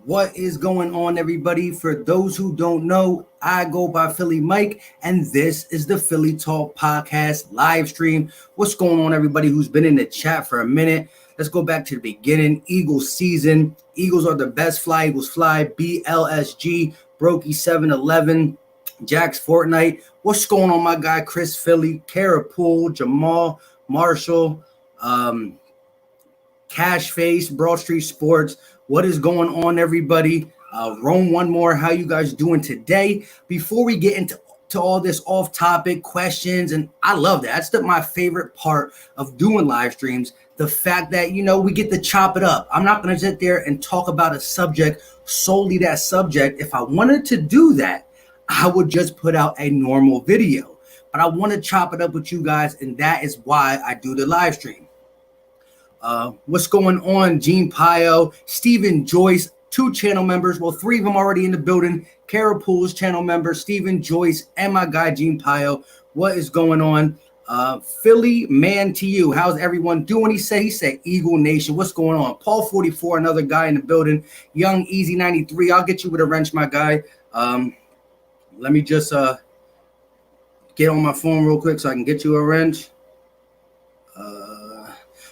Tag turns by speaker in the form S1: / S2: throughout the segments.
S1: What is going on, everybody? For those who don't know, I go by Philly Mike, and this is the Philly Talk Podcast live stream. What's going on, everybody who's been in the chat for a minute? Let's go back to the beginning. Eagles season. Eagles are the best fly. Eagles fly. BLSG. Brokey 711. Jax Fortnite. What's going on, my guy Chris Philly, Carapool, Jamal, Marshall, Cash Face, Broad Street Sports. What is going on, everybody? Rome One More, how you guys doing today? Before we get into all this off-topic questions, and I love that. That's my favorite part of doing live streams, the fact that, we get to chop it up. I'm not going to sit there and talk about a subject, solely that subject. If I wanted to do that, I would just put out a normal video. But I want to chop it up with you guys, and that is why I do the live stream. What's going on, Gene Pio, Stephen Joyce, 2 channel members. Well, 3 of them already in the building. Carapool's channel member, Stephen Joyce, and my guy, Gene Pio. What is going on? Philly, man to you. How's everyone doing? He said Eagle Nation. What's going on? Paul 44, another guy in the building. Young Easy 93. I'll get you with a wrench, my guy. Let me just get on my phone real quick so I can get you a wrench.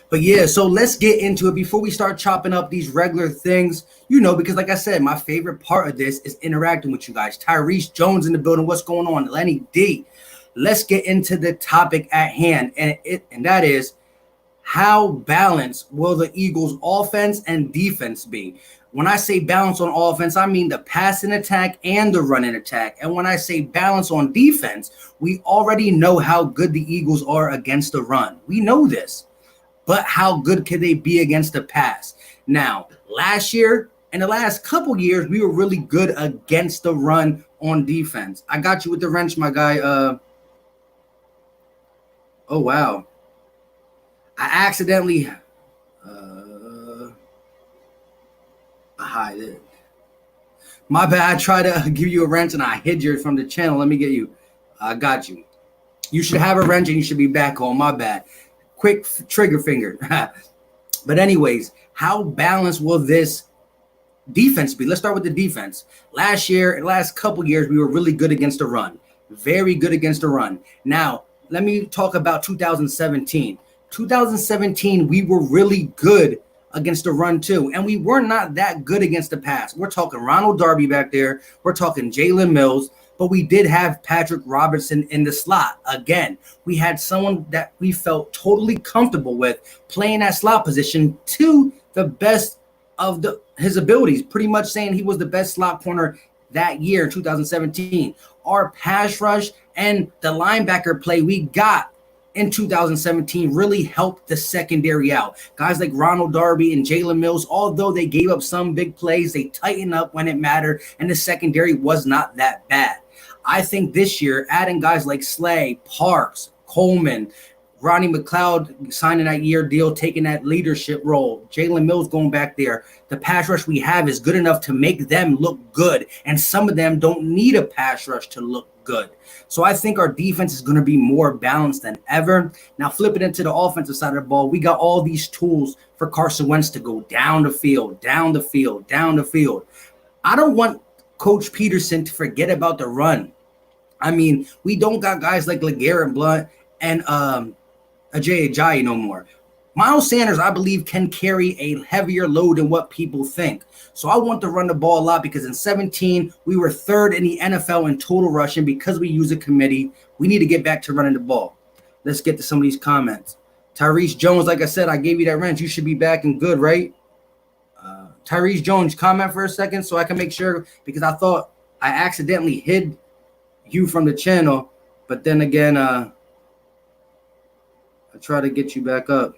S1: But yeah, so let's get into it before we start chopping up these regular things, because like I said, my favorite part of this is interacting with you guys. Tyrese Jones in the building. What's going on? Lenny D. Let's get into the topic at hand. And that is, how balanced will the Eagles offense and defense be? When I say balance on offense, I mean the passing attack and the running attack. And when I say balance on defense, we already know how good the Eagles are against the run. We know this. But how good can they be against the pass? Now, last year and the last couple years, we were really good against the run on defense. I got you with the wrench, my guy. Oh, wow. I accidentally hide it. My bad. I tried to give you a wrench and I hid you from the channel. Let me get you. I got you. You should have a wrench and you should be back on. My bad. Quick trigger finger. But anyways, how balanced will this defense be? Let's start with the defense. Last couple years, we were really good against the run. Very good against the run. Now, let me talk about 2017. 2017, we were really good against the run too. And we were not that good against the pass. We're talking Ronald Darby back there. We're talking Jalen Mills. But we did have Patrick Robertson in the slot. Again, we had someone that we felt totally comfortable with playing that slot position to the best of his abilities, pretty much saying he was the best slot corner that year in 2017. Our pass rush and the linebacker play we got in 2017 really helped the secondary out. Guys like Ronald Darby and Jalen Mills, although they gave up some big plays, they tightened up when it mattered, and the secondary was not that bad. I think this year, adding guys like Slay, Parks, Coleman, Ronnie McLeod signing that year deal, taking that leadership role, Jalen Mills going back there, the pass rush we have is good enough to make them look good. And some of them don't need a pass rush to look good. So I think our defense is going to be more balanced than ever. Now, flipping into the offensive side of the ball, we got all these tools for Carson Wentz to go down the field, down the field, down the field. I don't want Coach Peterson to forget about the run. I mean, we don't got guys like LeGarrette Blount and Ajay Ajayi no more. Miles Sanders, I believe, can carry a heavier load than what people think. So I want to run the ball a lot because in 17, we were 3rd in the NFL in total rushing because we use a committee. We need to get back to running the ball. Let's get to some of these comments. Tyrese Jones, like I said, I gave you that wrench. You should be back and good, right? Tyrese Jones, comment for a second so I can make sure, because I thought I accidentally hid you from the channel, but then again, I try to get you back up.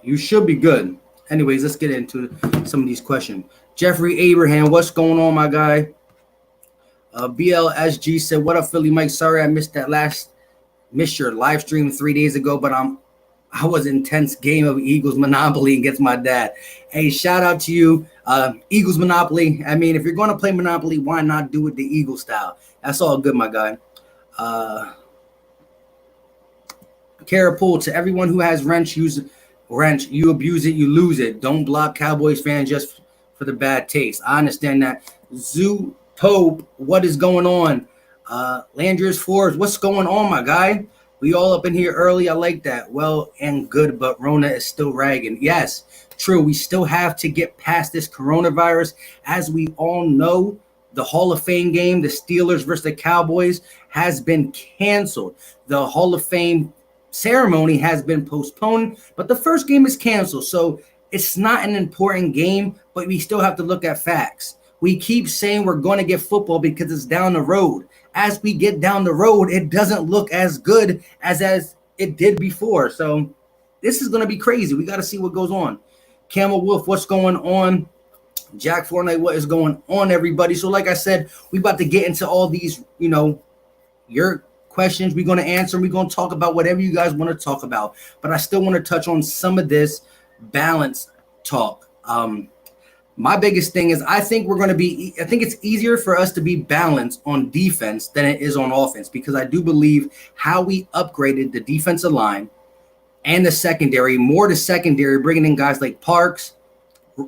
S1: You should be good. Anyways, let's get into some of these questions. Jeffrey Abraham, what's going on, my guy? BLSG said, what up, Philly Mike? Sorry I missed your live stream 3 days ago, but I was intense game of Eagles Monopoly against my dad. Hey, shout out to you. Eagles Monopoly. I mean, if you're going to play Monopoly, why not do it the Eagle style? That's all good, my guy. Carapool, to everyone who has wrench, use Wrench, you abuse it, you lose it. Don't block Cowboys fans just for the bad taste. I understand that. Zoo Pope, what is going on? Landry's Forbes, what's going on, my guy? We all up in here early. I like that. Well and good, but Rona is still ragging. Yes, true. We still have to get past this coronavirus. As we all know, the Hall of Fame game, the Steelers versus the Cowboys, has been canceled. The Hall of Fame ceremony has been postponed, but the first game is canceled. So it's not an important game, but we still have to look at facts. We keep saying we're going to get football because it's down the road. As we get down the road, it doesn't look as good as it did before. So this is going to be crazy. We got to see what goes on. Camel Wolf, what's going on? Jack Fortnite, what is going on, everybody? So like I said, we about to get into all these, your questions. We're going to answer. We're going to talk about whatever you guys want to talk about. But I still want to touch on some of this balance talk. My biggest thing is I think it's easier for us to be balanced on defense than it is on offense, because I do believe how we upgraded the defensive line and the secondary, bringing in guys like Parks,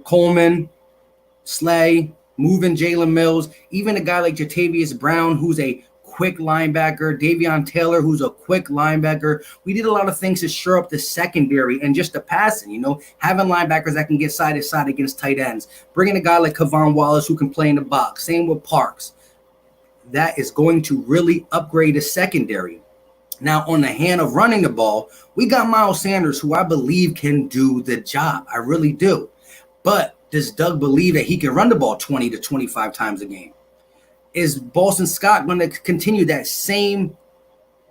S1: Coleman, Slay, moving Jalen Mills, even a guy like Jatavius Brown, who's a quick linebacker, Davion Taylor, who's a quick linebacker. We did a lot of things to shore up the secondary and just the passing, having linebackers that can get side to side against tight ends, bringing a guy like Kavon Wallace who can play in the box. Same with Parks. That is going to really upgrade the secondary. Now, on the hand of running the ball, we got Miles Sanders, who I believe can do the job. I really do. But does Doug believe that he can run the ball 20 to 25 times a game? Is Boston Scott going to continue that same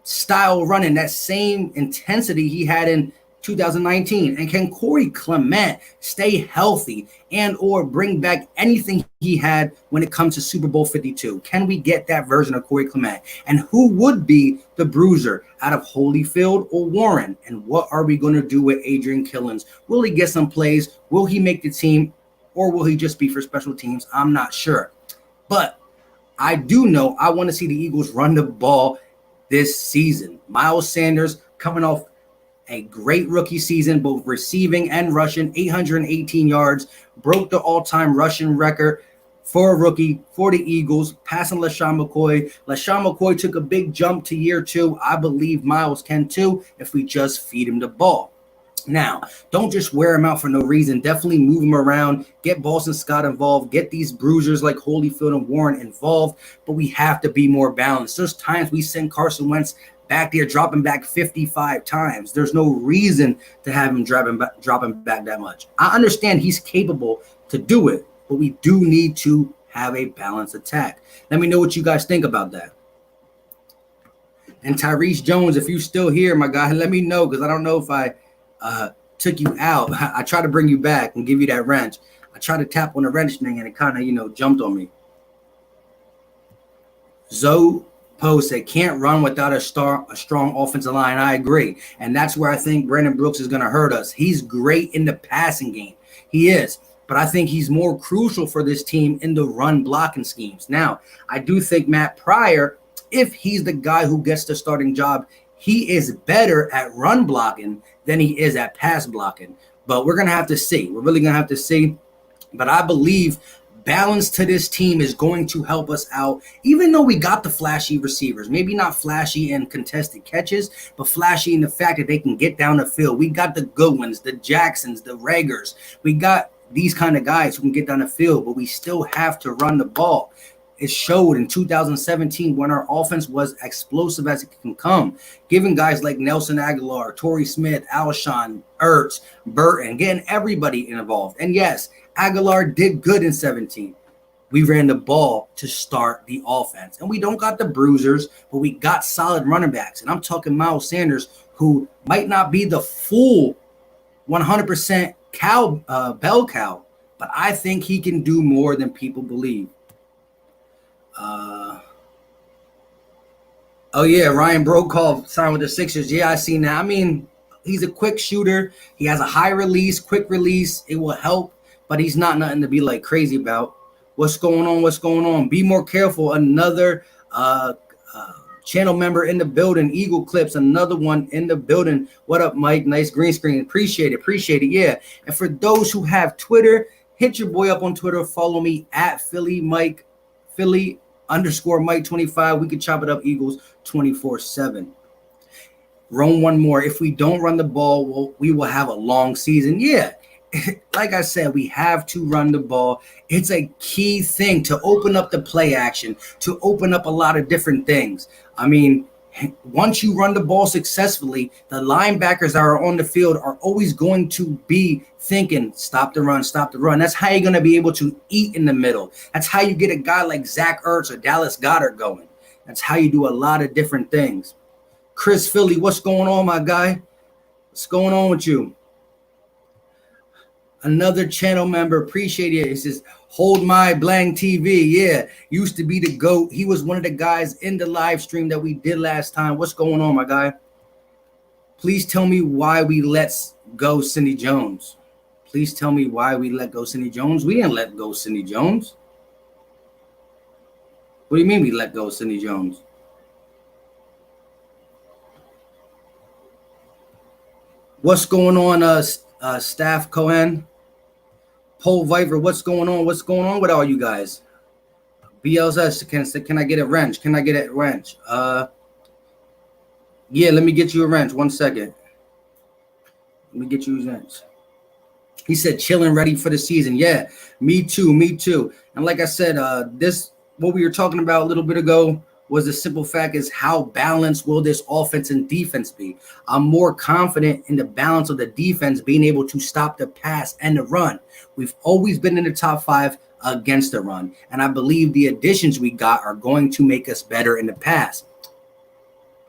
S1: style running, that same intensity he had in 2019? And can Corey Clement stay healthy and or bring back anything he had when it comes to Super Bowl 52? Can we get that version of Corey Clement? And who would be the bruiser out of Holyfield or Warren? And what are we going to do with Adrian Killins? Will he get some plays? Will he make the team? Or will he just be for special teams? I'm not sure. But I do know I want to see the Eagles run the ball this season. Miles Sanders coming off a great rookie season, both receiving and rushing, 818 yards, broke the all-time rushing record for a rookie for the Eagles, passing LaShawn McCoy. LaShawn McCoy took a big jump to year 2. I believe Miles can too if we just feed him the ball. Now, don't just wear him out for no reason. Definitely move him around. Get Boston Scott involved. Get these bruisers like Holyfield and Warren involved. But we have to be more balanced. There's times we send Carson Wentz back there, dropping back 55 times. There's no reason to have him dropping back that much. I understand he's capable to do it, but we do need to have a balanced attack. Let me know what you guys think about that. And Tyrese Jones, if you're still here, my guy, let me know, because I don't know if I took you out. I try to bring you back and give you that wrench. I tried to tap on the wrench thing and it kind of, jumped on me. Zoe Poe said, can't run without a strong offensive line. I agree. And that's where I think Brandon Brooks is going to hurt us. He's great in the passing game. He is. But I think he's more crucial for this team in the run blocking schemes. Now, I do think Matt Pryor, if he's the guy who gets the starting job, he is better at run blocking than he is at pass blocking. But we're going to have to see. We're really going to have to see. But I believe balance to this team is going to help us out, even though we got the flashy receivers. Maybe not flashy in contested catches, but flashy in the fact that they can get down the field. We got the good ones, the Jacksons, the Raegers. We got these kind of guys who can get down the field, but we still have to run the ball. It showed in 2017 when our offense was explosive as it can come, giving guys like Nelson Aguilar, Torrey Smith, Alshon, Ertz, Burton, getting everybody involved. And yes, Aguilar did good in 17. We ran the ball to start the offense. And we don't got the bruisers, but we got solid running backs. And I'm talking Miles Sanders, who might not be the full 100% bell cow, but I think he can do more than people believe. Oh yeah, Ryan Brokaw signed with the Sixers. Yeah, I seen that. I mean, he's a quick shooter. He has a high release, quick release. It will help, but he's not nothing to be like crazy about. What's going on? What's going on? Be more careful. Another channel member in the building. Eagle Clips, another one in the building. What up, Mike? Nice green screen. Appreciate it. Yeah. And for those who have Twitter, hit your boy up on Twitter. Follow me at Philly _ Mike 25. We can chop it up, Eagles 24/7. Rome one more. If we don't run the ball, we will have a long season. Yeah. Like I said, we have to run the ball. It's a key thing to open up the play action, to open up a lot of different things. I mean, once you run the ball successfully, the linebackers that are on the field are always going to be thinking, stop the run, stop the run. That's how you're going to be able to eat in the middle. That's how you get a guy like Zach Ertz or Dallas Goedert going. That's how you do a lot of different things. Chris Philly, what's going on, my guy? What's going on with you? Another channel member, appreciate it. It says, hold my blank TV. Yeah, used to be the GOAT. He was one of the guys in the live stream that we did last time. What's going on, my guy? Please tell me why we let go Cindy Jones. Please tell me why we let go Cindy Jones. We didn't let go Cindy Jones. What do you mean we let go Cindy Jones? What's going on, Staff Cohen? Paul Viper, what's going on? What's going on with all you guys? BLS, can I get a wrench? Can I get a wrench? Yeah, let me get you a wrench. 1 second. Let me get you a wrench. He said, chilling, ready for the season. Yeah, me too. And like I said, what we were talking about a little bit ago was the simple fact is how balanced will this offense and defense be? I'm more confident in the balance of the defense being able to stop the pass and the run. We've always been in the top 5 against the run, and I believe the additions we got are going to make us better in the pass.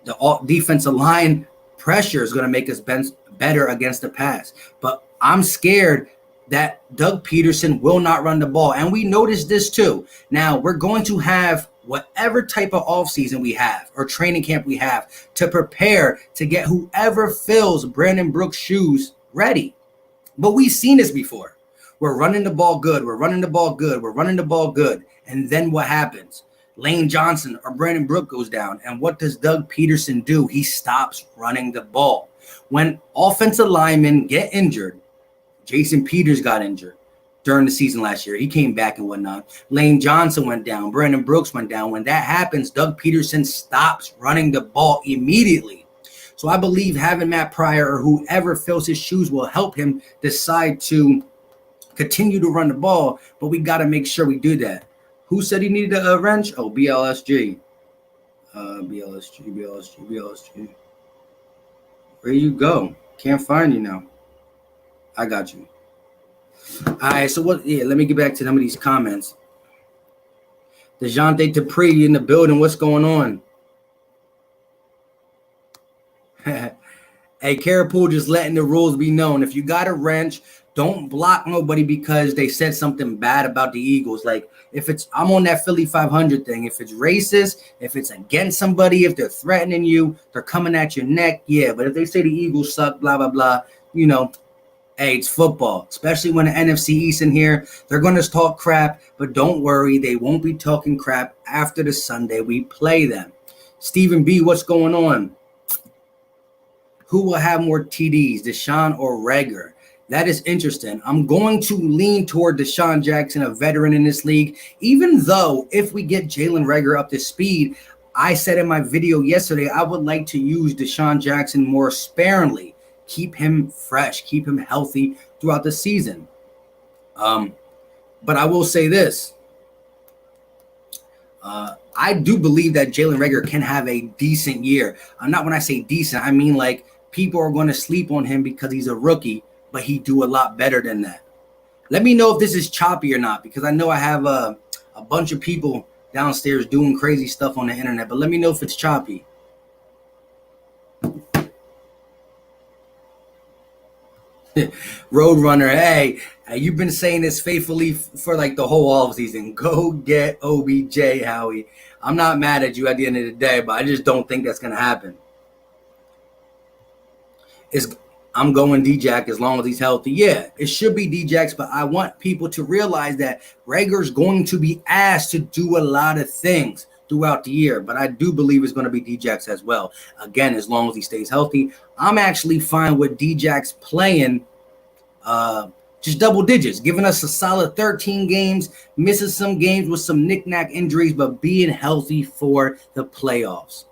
S1: The defensive line pressure is going to make us better against the pass, but I'm scared that Doug Peterson will not run the ball, and we noticed this too. Now, we're going to have whatever type of offseason we have or training camp we have to prepare to get whoever fills Brandon Brooks' shoes ready. But we've seen this before. We're running the ball good. We're running the ball good. And then what happens? Lane Johnson or Brandon Brooks goes down. And what does Doug Peterson do? He stops running the ball. When offensive linemen get injured, Jason Peters got injured during the season last year. He came back and whatnot. Lane Johnson went down. Brandon Brooks went down. When that happens, Doug Peterson stops running the ball immediately. So I believe having Matt Pryor or whoever fills his shoes will help him decide to continue to run the ball, but we got to make sure we do that. Who said he needed a wrench? Oh, BLSG. BLSG. Where you go? Can't find you now. I got you. All right, so what? Yeah, let me get back to some of these comments. DeJounte Dupree in the building. What's going on? Hey, Carapool, just letting the rules be known. If you got a wrench, don't block nobody because they said something bad about the Eagles. Like, if it's, I'm on that Philly 500 thing. If it's racist, if it's against somebody, if they're threatening you, they're coming at your neck, yeah. But if they say the Eagles suck, blah, blah, blah, you know, hey, it's football, especially when the NFC East in here. They're going to talk crap, but don't worry. They won't be talking crap after the Sunday we play them. Stephen B., what's going on? Who will have more TDs, Deshaun or Reagor? That is interesting. I'm going to lean toward Deshaun Jackson, a veteran in this league, even though if we get Jalen Reagor up to speed, I said in my video yesterday, I would like to use Deshaun Jackson more sparingly, keep him fresh, keep him healthy throughout the season. But I will say this. I do believe that Jalen Reagor can have a decent year. Not when I say decent, I mean like people are going to sleep on him because he's a rookie, but he do a lot better than that. Let me know if this is choppy or not, because I know I have a bunch of people downstairs doing crazy stuff on the internet, but let me know if it's choppy. Roadrunner, hey, you've been saying this faithfully for like the whole offseason. Go get OBJ, Howie. I'm not mad at you at the end of the day, but I just don't think that's going to happen. I'm going D-Jack as long as he's healthy. Yeah, it should be D-Jacks, but I want people to realize that Reagor's going to be asked to do a lot of things. throughout the year, but I do believe it's going to be Djax as well. Again, as long as he stays healthy, I'm actually fine with Djax playing just double digits, giving us a solid 13 games, missing some games with some knick-knack injuries, but being healthy for the playoffs.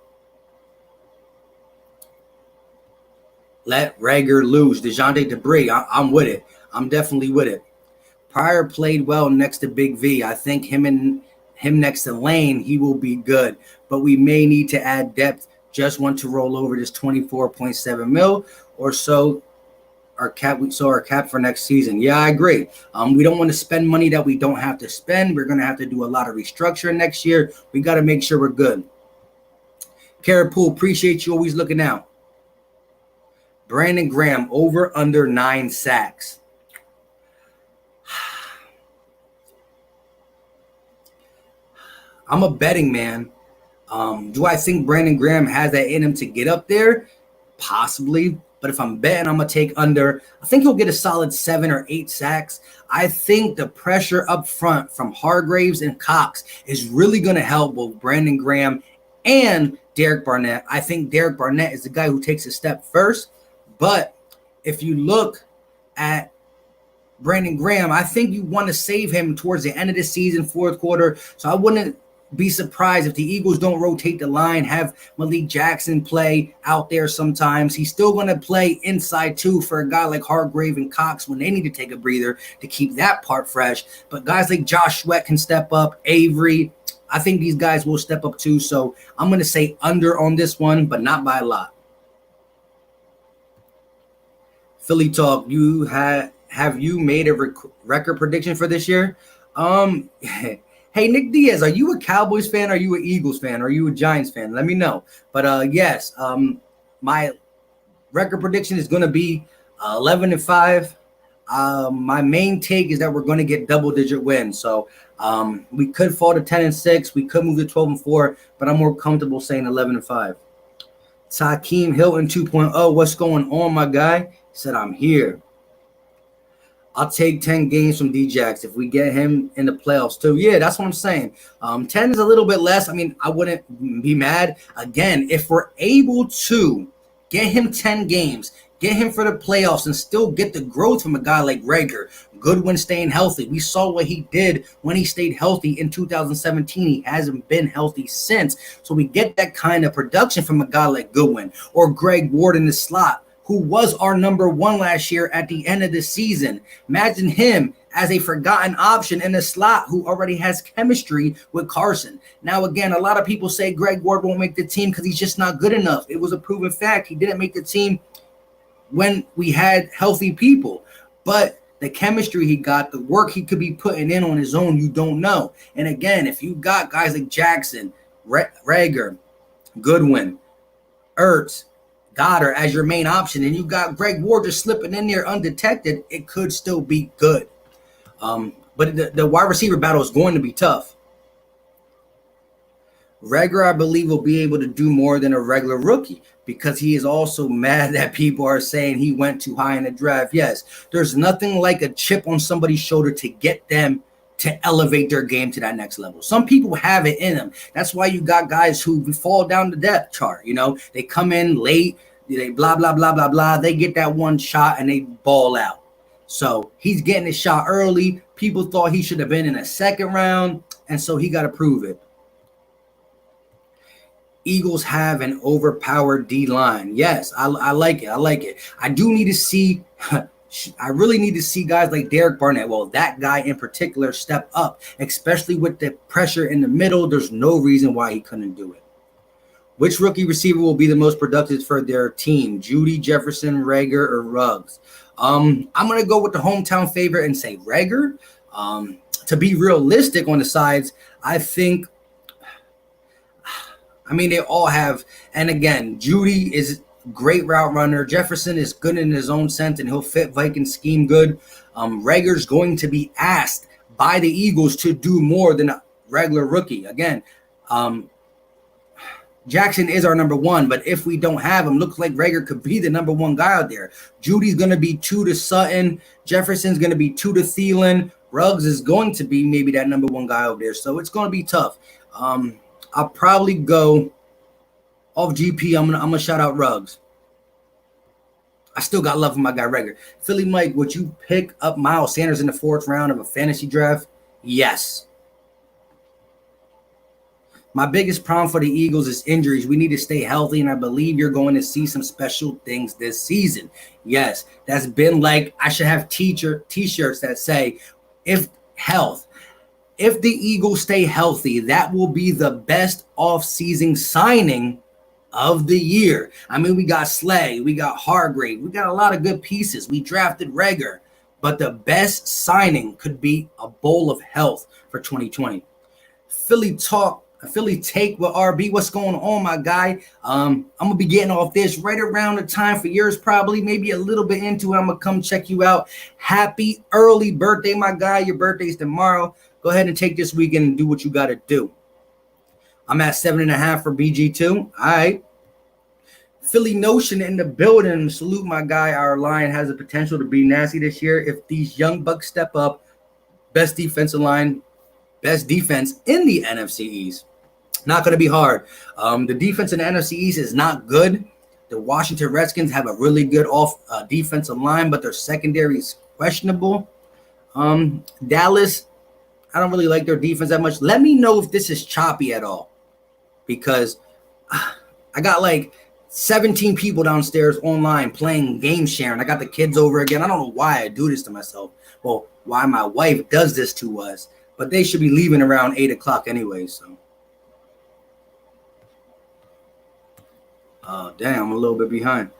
S1: Let Rager lose. DeJounte Debris, I'm with it. I'm definitely with it. Pryor played well next to Big V. I think him next to Lane, he will be good. But we may need to add depth. Just want to roll over this 24.7 mil or so. Our cap for next season. Yeah, I agree. We don't want to spend money that we don't have to spend. We're going to have to do a lot of restructuring next year. We got to make sure we're good. Carapool, appreciate you always looking out. Brandon Graham, over under 9 sacks. I'm a betting man. Do I think Brandon Graham has that in him to get up there? Possibly. But if I'm betting, I'm going to take under. I think he'll get a solid 7 or 8 sacks. I think the pressure up front from Hargraves and Cox is really going to help both Brandon Graham and Derek Barnett. I think Derek Barnett is the guy who takes a step first. But if you look at Brandon Graham, I think you want to save him towards the end of the season, fourth quarter. So I wouldn't be surprised if the Eagles don't rotate the line, have Malik Jackson play out there sometimes. He's still going to play inside too for a guy like Hargrave and Cox when they need to take a breather to keep that part fresh. But guys like Josh Sweat can step up, Avery. I think these guys will step up too. So I'm going to say under on this one, but not by a lot. Philly Talk, have you made a record prediction for this year? Hey, Nick Diaz, are you a Cowboys fan? Are you an Eagles fan? Are you a Giants fan? Let me know. But yes, my record prediction is going to be 11-5. My main take is that we're going to get double-digit wins. So we could fall to 10-6. We could move to 12-4, but I'm more comfortable saying 11-5. Takeem Hilton 2.0, what's going on, my guy? He said, I'm here. I'll take 10 games from Djax if we get him in the playoffs too. Yeah, that's what I'm saying. 10 is a little bit less. I mean, I wouldn't be mad. Again, if we're able to get him 10 games, get him for the playoffs, and still get the growth from a guy like Rager, Goodwin staying healthy. We saw what he did when he stayed healthy in 2017. He hasn't been healthy since. So we get that kind of production from a guy like Goodwin or Greg Ward in the slot, who was our number 1 last year at the end of the season. Imagine him as a forgotten option in the slot who already has chemistry with Carson. Now, again, a lot of people say Greg Ward won't make the team because he's just not good enough. It was a proven fact. He didn't make the team when we had healthy people. But the chemistry he got, the work he could be putting in on his own, you don't know. And again, if you got guys like Jackson, Rager, Goodwin, Ertz, Goddard as your main option, and you got Greg Ward just slipping in there undetected, it could still be good. But the wide receiver battle is going to be tough. Rager, I believe, will be able to do more than a regular rookie because he is also mad that people are saying he went too high in the draft. Yes, there's nothing like a chip on somebody's shoulder to get them to elevate their game to that next level. Some people have it in them. That's why you got guys who fall down the depth chart. You know, they come in late, they blah, blah, blah, blah, blah. They get that one shot and they ball out. So he's getting his shot early. People thought he should have been in a second round, and so he got to prove it. Eagles have an overpowered D-line. Yes, I like it. I like it. I do need to see I really need to see guys like Derek Barnett, well, that guy in particular, step up, especially with the pressure in the middle. There's no reason why he couldn't do it. Which rookie receiver will be the most productive for their team? Judy, Jefferson, Rager, or Ruggs? I'm going to go with the hometown favorite and say Rager. To be realistic on the sides, I think, they all have, and again, Judy is great route runner. Jefferson is good in his own sense, and he'll fit Vikings scheme good. Rager's going to be asked by the Eagles to do more than a regular rookie. Again, Jackson is our number 1, but if we don't have him, looks like Rager could be the number 1 guy out there. Judy's going to be 2 to Sutton. Jefferson's going to be 2 to Thielen. Ruggs is going to be maybe that number 1 guy over there. So it's going to be tough. I'll probably go off GP. I'm gonna shout out Ruggs. I still got love for my guy Reagor. Philly Mike, would you pick up Miles Sanders in the 4th round of a fantasy draft? Yes. My biggest problem for the Eagles is injuries. We need to stay healthy, and I believe you're going to see some special things this season. Yes, that's been like I should have t-shirts that say, if the Eagles stay healthy, that will be the best off-season signing of the year. I mean, we got Slay, we got Hargrave, we got a lot of good pieces. We drafted Reagor, but the best signing could be a bowl of health for 2020. Philly take with RB. What's going on, my guy? I'm gonna be getting off this right around the time for yours, probably, maybe a little bit into it. I'm gonna come check you out. Happy early birthday, my guy. Your birthday's tomorrow. Go ahead and take this weekend and do what you gotta do. I'm at 7.5 for BG2. All right. Philly Notion in the building. Salute my guy. Our line has the potential to be nasty this year if these young bucks step up. Best defensive line, best defense in the NFC East. Not going to be hard. The defense in the NFC East is not good. The Washington Redskins have a really good defensive line, but their secondary is questionable. Dallas, I don't really like their defense that much. Let me know if this is choppy at all, because I got like 17 people downstairs online playing game sharing. I got the kids over again. I don't know why I do this to myself. Well, why my wife does this to us, but they should be leaving around 8 o'clock anyway. So, damn, I'm a little bit behind.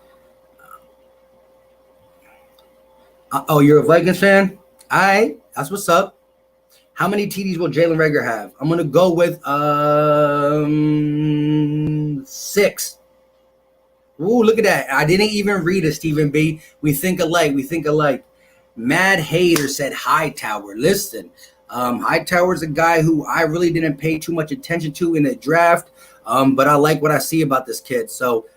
S1: Oh, you're a Vikings fan? All right, that's what's up. How many TDs will Jalen Reagor have? I'm going to go with 6. Ooh, look at that. I didn't even read it, Stephen B. We think alike. Mad Hater said Hightower. Listen, Hightower's a guy who I really didn't pay too much attention to in the draft, but I like what I see about this kid. So,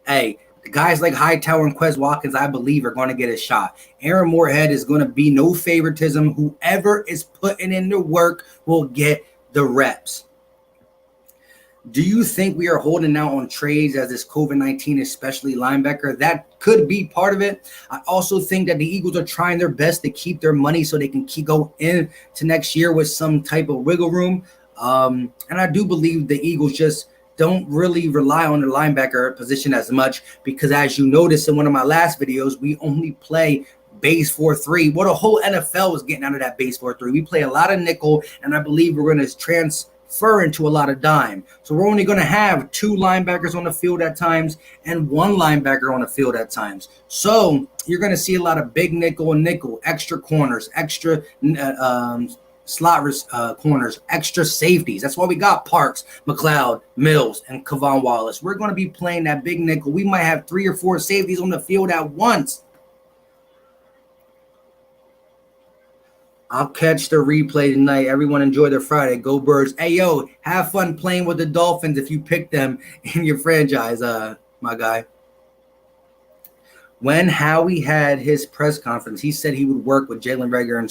S1: hey, the guys like Hightower and Quez Watkins, I believe, are going to get a shot. Aaron Moorhead is going to be no favoritism. Whoever is putting in the work will get the reps. Do you think we are holding out on trades as this COVID-19, especially linebacker? That could be part of it. I also think that the Eagles are trying their best to keep their money so they can go into next year with some type of wiggle room. And I do believe the Eagles just don't really rely on the linebacker position as much because, as you noticed in one of my last videos, we only play base 4-3. What the whole NFL is getting out of that base 4-3. We play a lot of nickel, and I believe we're going to transfer into a lot of dime. So we're only going to have 2 linebackers on the field at times and 1 linebacker on the field at times. So you're going to see a lot of big nickel and nickel, extra corners, extra slot corners, extra safeties. That's why we got Parks, McLeod, Mills, and Kavon Wallace. We're going to be playing that big nickel. We might have 3 or 4 safeties on the field at once. I'll catch the replay tonight. Everyone enjoy their Friday. Go Birds. Hey, yo, have fun playing with the Dolphins if you pick them in your franchise, my guy. When Howie had his press conference, he said he would work with Jalen Reagor and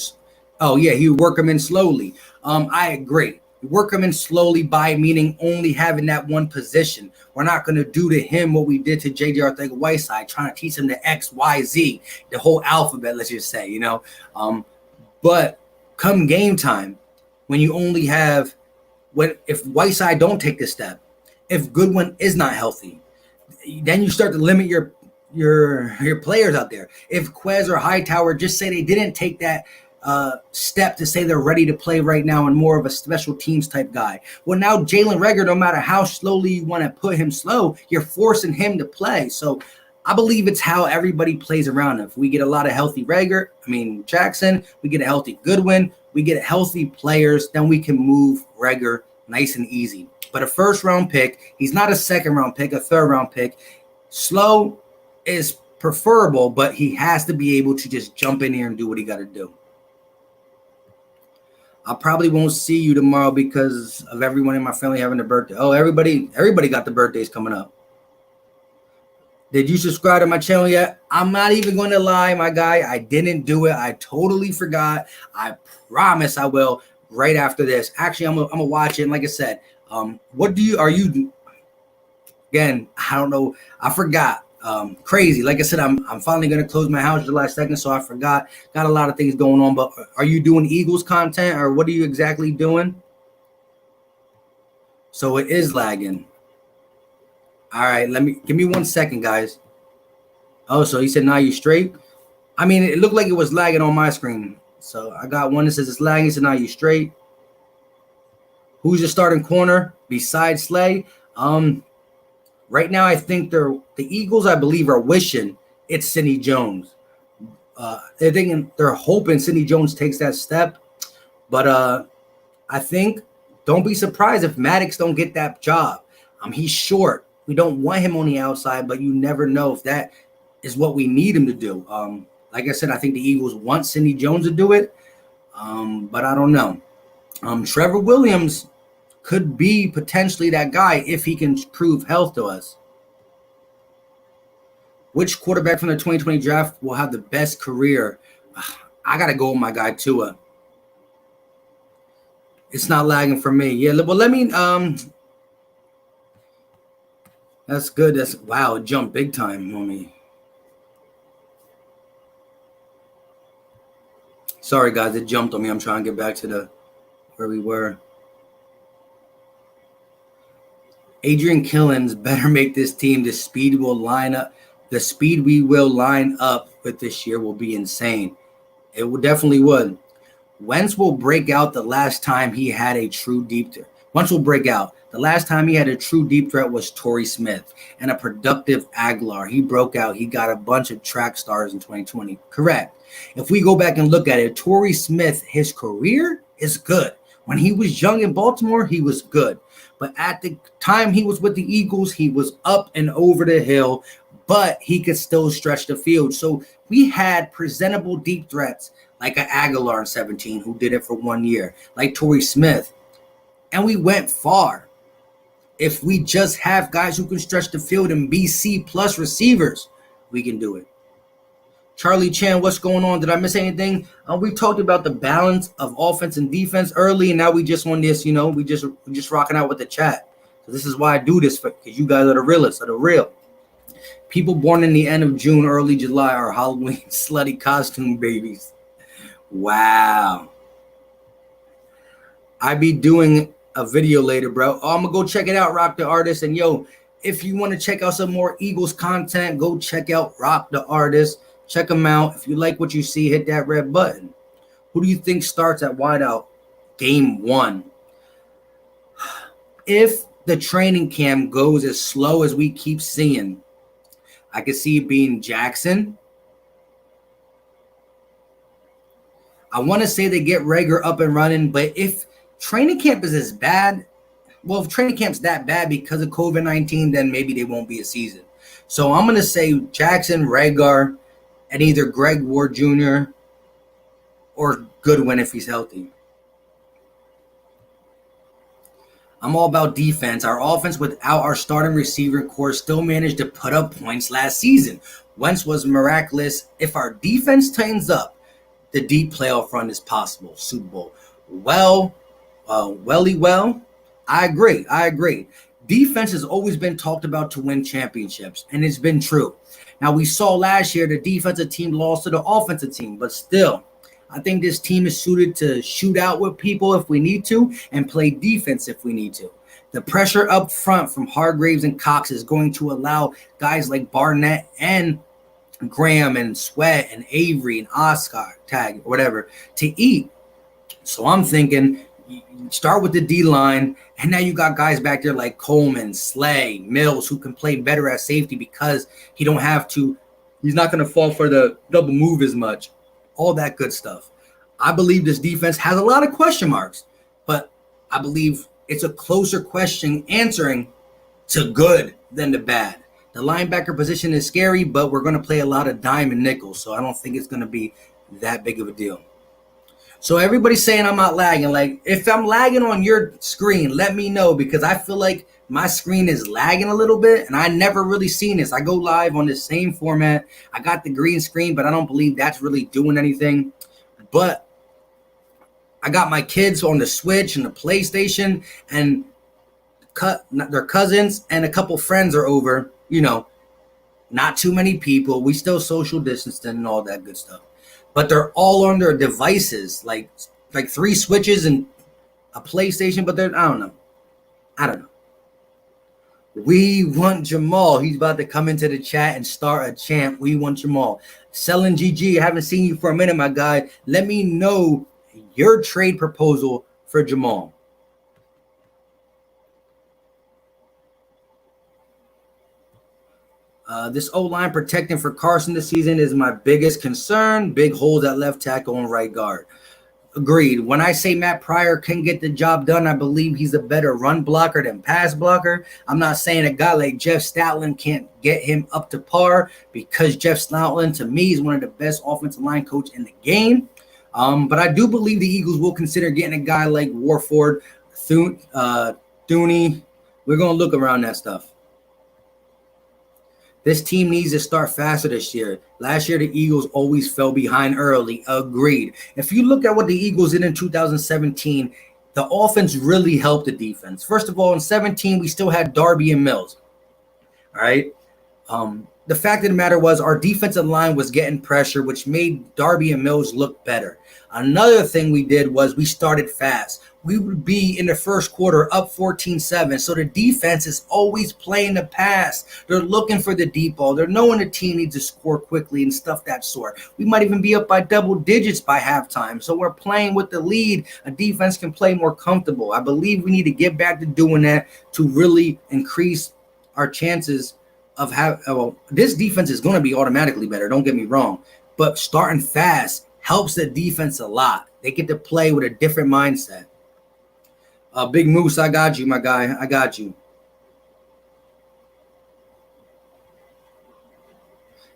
S1: he would work him in slowly. I agree. Work him in slowly by meaning only having that one position. We're not going to do to him what we did to J.J. Arcega-Whiteside, trying to teach him the X, Y, Z, the whole alphabet, let's just say, But come game time, when you only have if Whiteside don't take this step, if Goodwin is not healthy, then you start to limit your players out there. If Quez or Hightower just say they didn't take that step to say they're ready to play right now and more of a special teams type guy. Well, now Jalen Reagor, no matter how slowly you want to put him slow, you're forcing him to play. So I believe it's how everybody plays around him. If we get a lot of healthy Jackson, we get a healthy Goodwin, we get healthy players, then we can move Reagor nice and easy. But a first-round pick, he's not a second-round pick, a third-round pick. Slow is preferable, but he has to be able to just jump in here and do what he got to do. I probably won't see you tomorrow because of everyone in my family having a birthday. Oh, everybody got the birthdays coming up. Did you subscribe to my channel yet? I'm not even going to lie, my guy. I didn't do it. I totally forgot. I promise I will right after this. Actually, I'm gonna watch it. And like I said, Are you, again, I don't know. I forgot. Crazy. Like I said, I'm finally gonna close my house July 2nd, so I forgot. Got a lot of things going on, but are you doing Eagles content or what are you exactly doing? So it is lagging. All right, give me 1 second, guys. Oh, so he said now you straight? I mean, it looked like it was lagging on my screen. So I got one that says it's lagging, so now you straight. Who's your starting corner besides Slay? Right now, I think the Eagles, I believe, are wishing it's Sidney Jones. They're hoping Sidney Jones takes that step. But I think don't be surprised if Maddox don't get that job. He's short. We don't want him on the outside, but you never know if that is what we need him to do. Like I said, I think the Eagles want Sidney Jones to do it, but I don't know. Trevor Williams could be potentially that guy if he can prove health to us. Which quarterback from the 2020 draft will have the best career? I got to go with my guy, Tua. It's not lagging for me. Yeah, well, let me, that's good. Wow, it jumped big time on me. Sorry, guys, it jumped on me. I'm trying to get back to where we were. Adrian Killens better make this team. The speed we will line up with this year will be insane. It definitely would. Wentz will break out the last time he had a true deep threat. Wentz will break out. The last time he had a true deep threat was Torrey Smith and a productive Aguilar. He broke out. He got a bunch of track stars in 2020. Correct. If we go back and look at it, Torrey Smith, his career is good. When he was young in Baltimore, he was good. But at the time he was with the Eagles, he was up and over the hill, but he could still stretch the field. So we had presentable deep threats like an Aguilar in 17 who did it for 1 year, like Torrey Smith. And we went far. If we just have guys who can stretch the field and be C+ receivers, we can do it. Charlie Chan, what's going on? Did I miss anything? We talked about the balance of offense and defense early, and now we just on this, we just rocking out with the chat. So this is why I do this, because you guys are the realists, are the real. People born in the end of June, early July are Halloween slutty costume babies. Wow. I be doing a video later, bro. I'm going to go check it out, Rock the Artist. And, if you want to check out some more Eagles content, go check out Rock the Artist. Check them out. If you like what you see, hit that red button. Who do you think starts at wideout game 1? If the training camp goes as slow as we keep seeing, I could see it being Jackson. I want to say they get Rager up and running, but if training camp is as bad, well, if training camp's that bad because of COVID-19, then maybe they won't be a season. So I'm going to say Jackson, Rager, and either Greg Ward Jr. or Goodwin if he's healthy. I'm all about defense. Our offense without our starting receiver core still managed to put up points last season. Wentz was miraculous. If our defense tightens up, the deep playoff run is possible. Super Bowl. Well, I agree. Defense has always been talked about to win championships, and it's been true. Now, we saw last year the defensive team lost to the offensive team, but still, I think this team is suited to shoot out with people if we need to and play defense if we need to. The pressure up front from Hargraves and Cox is going to allow guys like Barnett and Graham and Sweat and Avery and Oscar, tag, or whatever, to eat. So I'm thinking you start with the D-line, and now you got guys back there like Coleman, Slay, Mills, who can play better at safety because he's not going to fall for the double move as much. All that good stuff. I believe this defense has a lot of question marks, but I believe it's a closer question answering to good than the bad. The linebacker position is scary, but we're going to play a lot of dime and nickel, so I don't think it's going to be that big of a deal. So everybody's saying I'm not lagging. Like, if I'm lagging on your screen, let me know, because I feel like my screen is lagging a little bit, and I never really seen this. I go live on the same format. I got the green screen, but I don't believe that's really doing anything. But I got my kids on the Switch and the PlayStation, and their cousins and a couple friends are over, not too many people. We still social distancing and all that good stuff. But they're all on their devices, like 3 switches and a PlayStation, but I don't know. We want Jamal. He's about to come into the chat and start a chant. We want Jamal. Selling GG, I haven't seen you for a minute, my guy. Let me know your trade proposal for Jamal. This O-line protecting for Carson this season is my biggest concern. Big holes at left tackle and right guard. Agreed. When I say Matt Pryor can get the job done, I believe he's a better run blocker than pass blocker. I'm not saying a guy like Jeff Stoutland can't get him up to par, because Jeff Stoutland, to me, is one of the best offensive line coach in the game. But I do believe the Eagles will consider getting a guy like Warford, Thuney. We're going to look around that stuff. This team needs to start faster this year. Last year, the Eagles always fell behind early. Agreed. If you look at what the Eagles did in 2017, the offense really helped the defense. First of all, in 17, we still had Darby and Mills. All right. The fact of the matter was our defensive line was getting pressure, which made Darby and Mills look better. Another thing we did was we started fast. We would be in the first quarter up 14-7. So the defense is always playing the pass. They're looking for the deep ball. They're knowing the team needs to score quickly and stuff that sort. We might even be up by double digits by halftime. So we're playing with the lead. A defense can play more comfortable. I believe we need to get back to doing that to really increase our chances of this defense is going to be automatically better. Don't get me wrong. But starting fast helps the defense a lot. They get to play with a different mindset. Big Moose, I got you, my guy. I got you.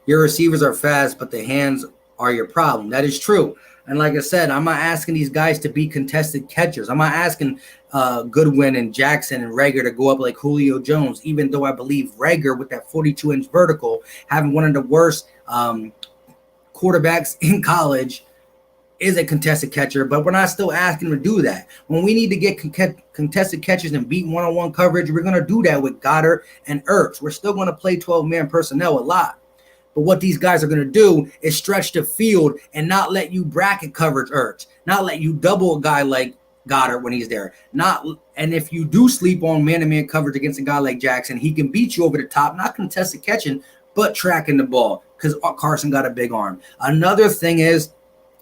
S1: Your receivers are fast, but the hands are your problem. That is true. And like I said, I'm not asking these guys to be contested catchers. I'm not asking Goodwin and Jackson and Rager to go up like Julio Jones, even though I believe Rager, with that 42-inch vertical, having one of the worst quarterbacks in college, is a contested catcher, but we're not still asking him to do that. When we need to get contested catches and beat one-on-one coverage, we're going to do that with Goddard and Ertz. We're still going to play 12-man personnel a lot. But what these guys are going to do is stretch the field and not let you bracket coverage Ertz, not let you double a guy like Goddard when he's there. And if you do sleep on man-to-man coverage against a guy like Jackson, he can beat you over the top, not contested catching, but tracking the ball, because Carson got a big arm. Another thing is,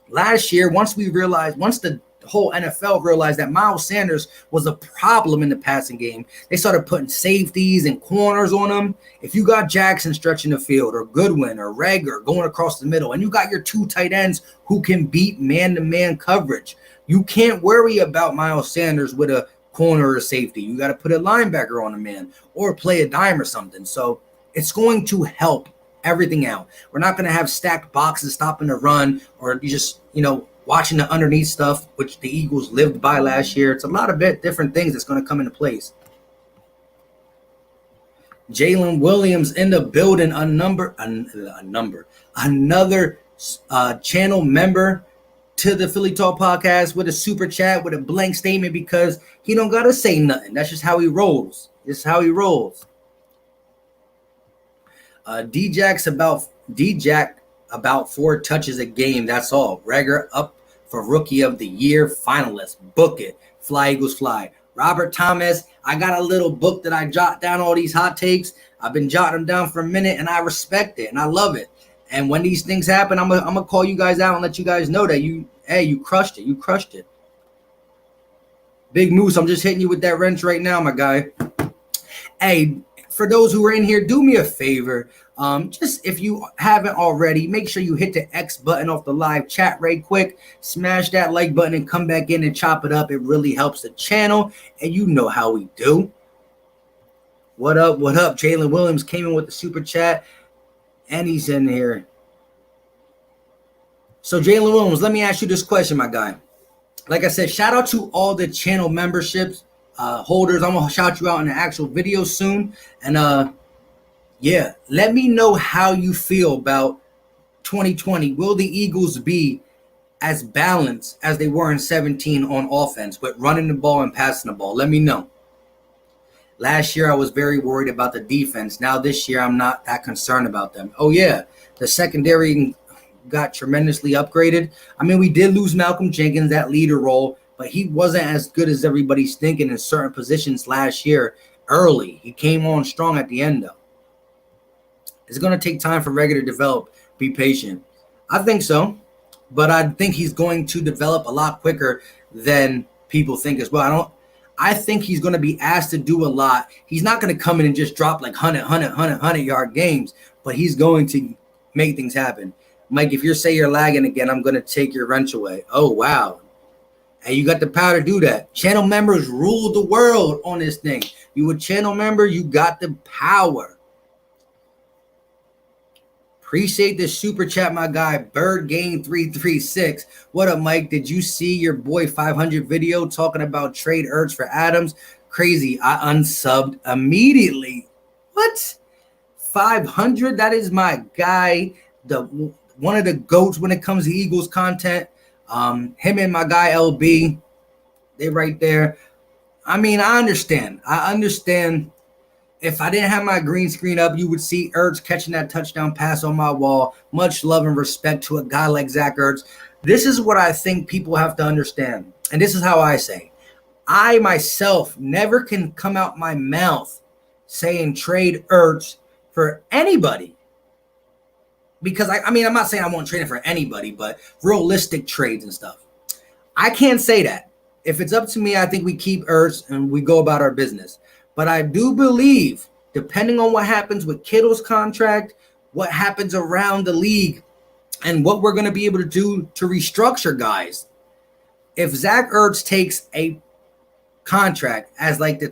S1: last year, once the whole NFL realized that Miles Sanders was a problem in the passing game, they started putting safeties and corners on him. If you got Jackson stretching the field, or Goodwin or Rager going across the middle, and you got your 2 tight ends who can beat man-to-man coverage, you can't worry about Miles Sanders with a corner or safety. You got to put a linebacker on a man or play a dime or something. So it's going to help everything out. We're not going to have stacked boxes stopping the run, or you just, watching the underneath stuff, which the Eagles lived by last year. It's a lot of different things that's going to come into place. Jalen Williams in the building, another channel member to the Philly Talk podcast with a super chat with a blank statement, because he don't got to say nothing. That's just how he rolls. This is how he rolls. D-Jack about 4 touches a game. That's all. Rager up for Rookie of the Year finalist. Book it. Fly, Eagles, fly. Robert Thomas, I got a little book that I jot down all these hot takes. I've been jotting them down for a minute, and I respect it, and I love it. And when these things happen, I'm gonna call you guys out and let you guys know that you crushed it. You crushed it. Big Moose, I'm just hitting you with that wrench right now, my guy. Hey, for those who are in here, do me a favor. Just if you haven't already, make sure you hit the X button off the live chat right quick. Smash that like button and come back in and chop it up. It really helps the channel, and you know how we do. What up? What up? Jalen Williams came in with the super chat, and he's in here. So Jalen Williams, let me ask you this question, my guy. Like I said, shout out to all the channel memberships holders. I'm gonna shout you out in the actual video soon, and yeah, let me know how you feel about 2020. Will the Eagles be as balanced as they were in 17 on offense with running the ball and passing the ball? Let me know. Last year, I was very worried about the defense. Now this year, I'm not that concerned about them. Oh, yeah, the secondary got tremendously upgraded. I mean, we did lose Malcolm Jenkins, that leader role, but he wasn't as good as everybody's thinking in certain positions last year early. He came on strong at the end, though. It's going to take time for Reagor to develop. Be patient. I think so, but I think he's going to develop a lot quicker than people think as well. I think he's going to be asked to do a lot. He's not going to come in and just drop like 100-yard games, but he's going to make things happen. Mike, if you're lagging again, I'm going to take your wrench away. Oh, wow. And you got the power to do that. Channel members rule the world on this thing. You a channel member, you got the power. Appreciate the super chat, my guy. Bird Game 336. What up, Mike? Did you see your boy 500 video talking about trade Ertz for Adams? Crazy. I unsubbed immediately. What? 500? That is my guy. One of the GOATs when it comes to Eagles content. Him and my guy LB. They right there. I mean, I understand. If I didn't have my green screen up, you would see Ertz catching that touchdown pass on my wall. Much love and respect to a guy like Zach Ertz. This is what I think people have to understand. And this is how I say. I myself never can come out my mouth saying trade Ertz for anybody. Because, I'm not saying I won't trade it for anybody, but realistic trades and stuff. I can't say that. If it's up to me, I think we keep Ertz and we go about our business. But I do believe, depending on what happens with Kittle's contract, what happens around the league, and what we're going to be able to do to restructure guys, if Zach Ertz takes a contract as like the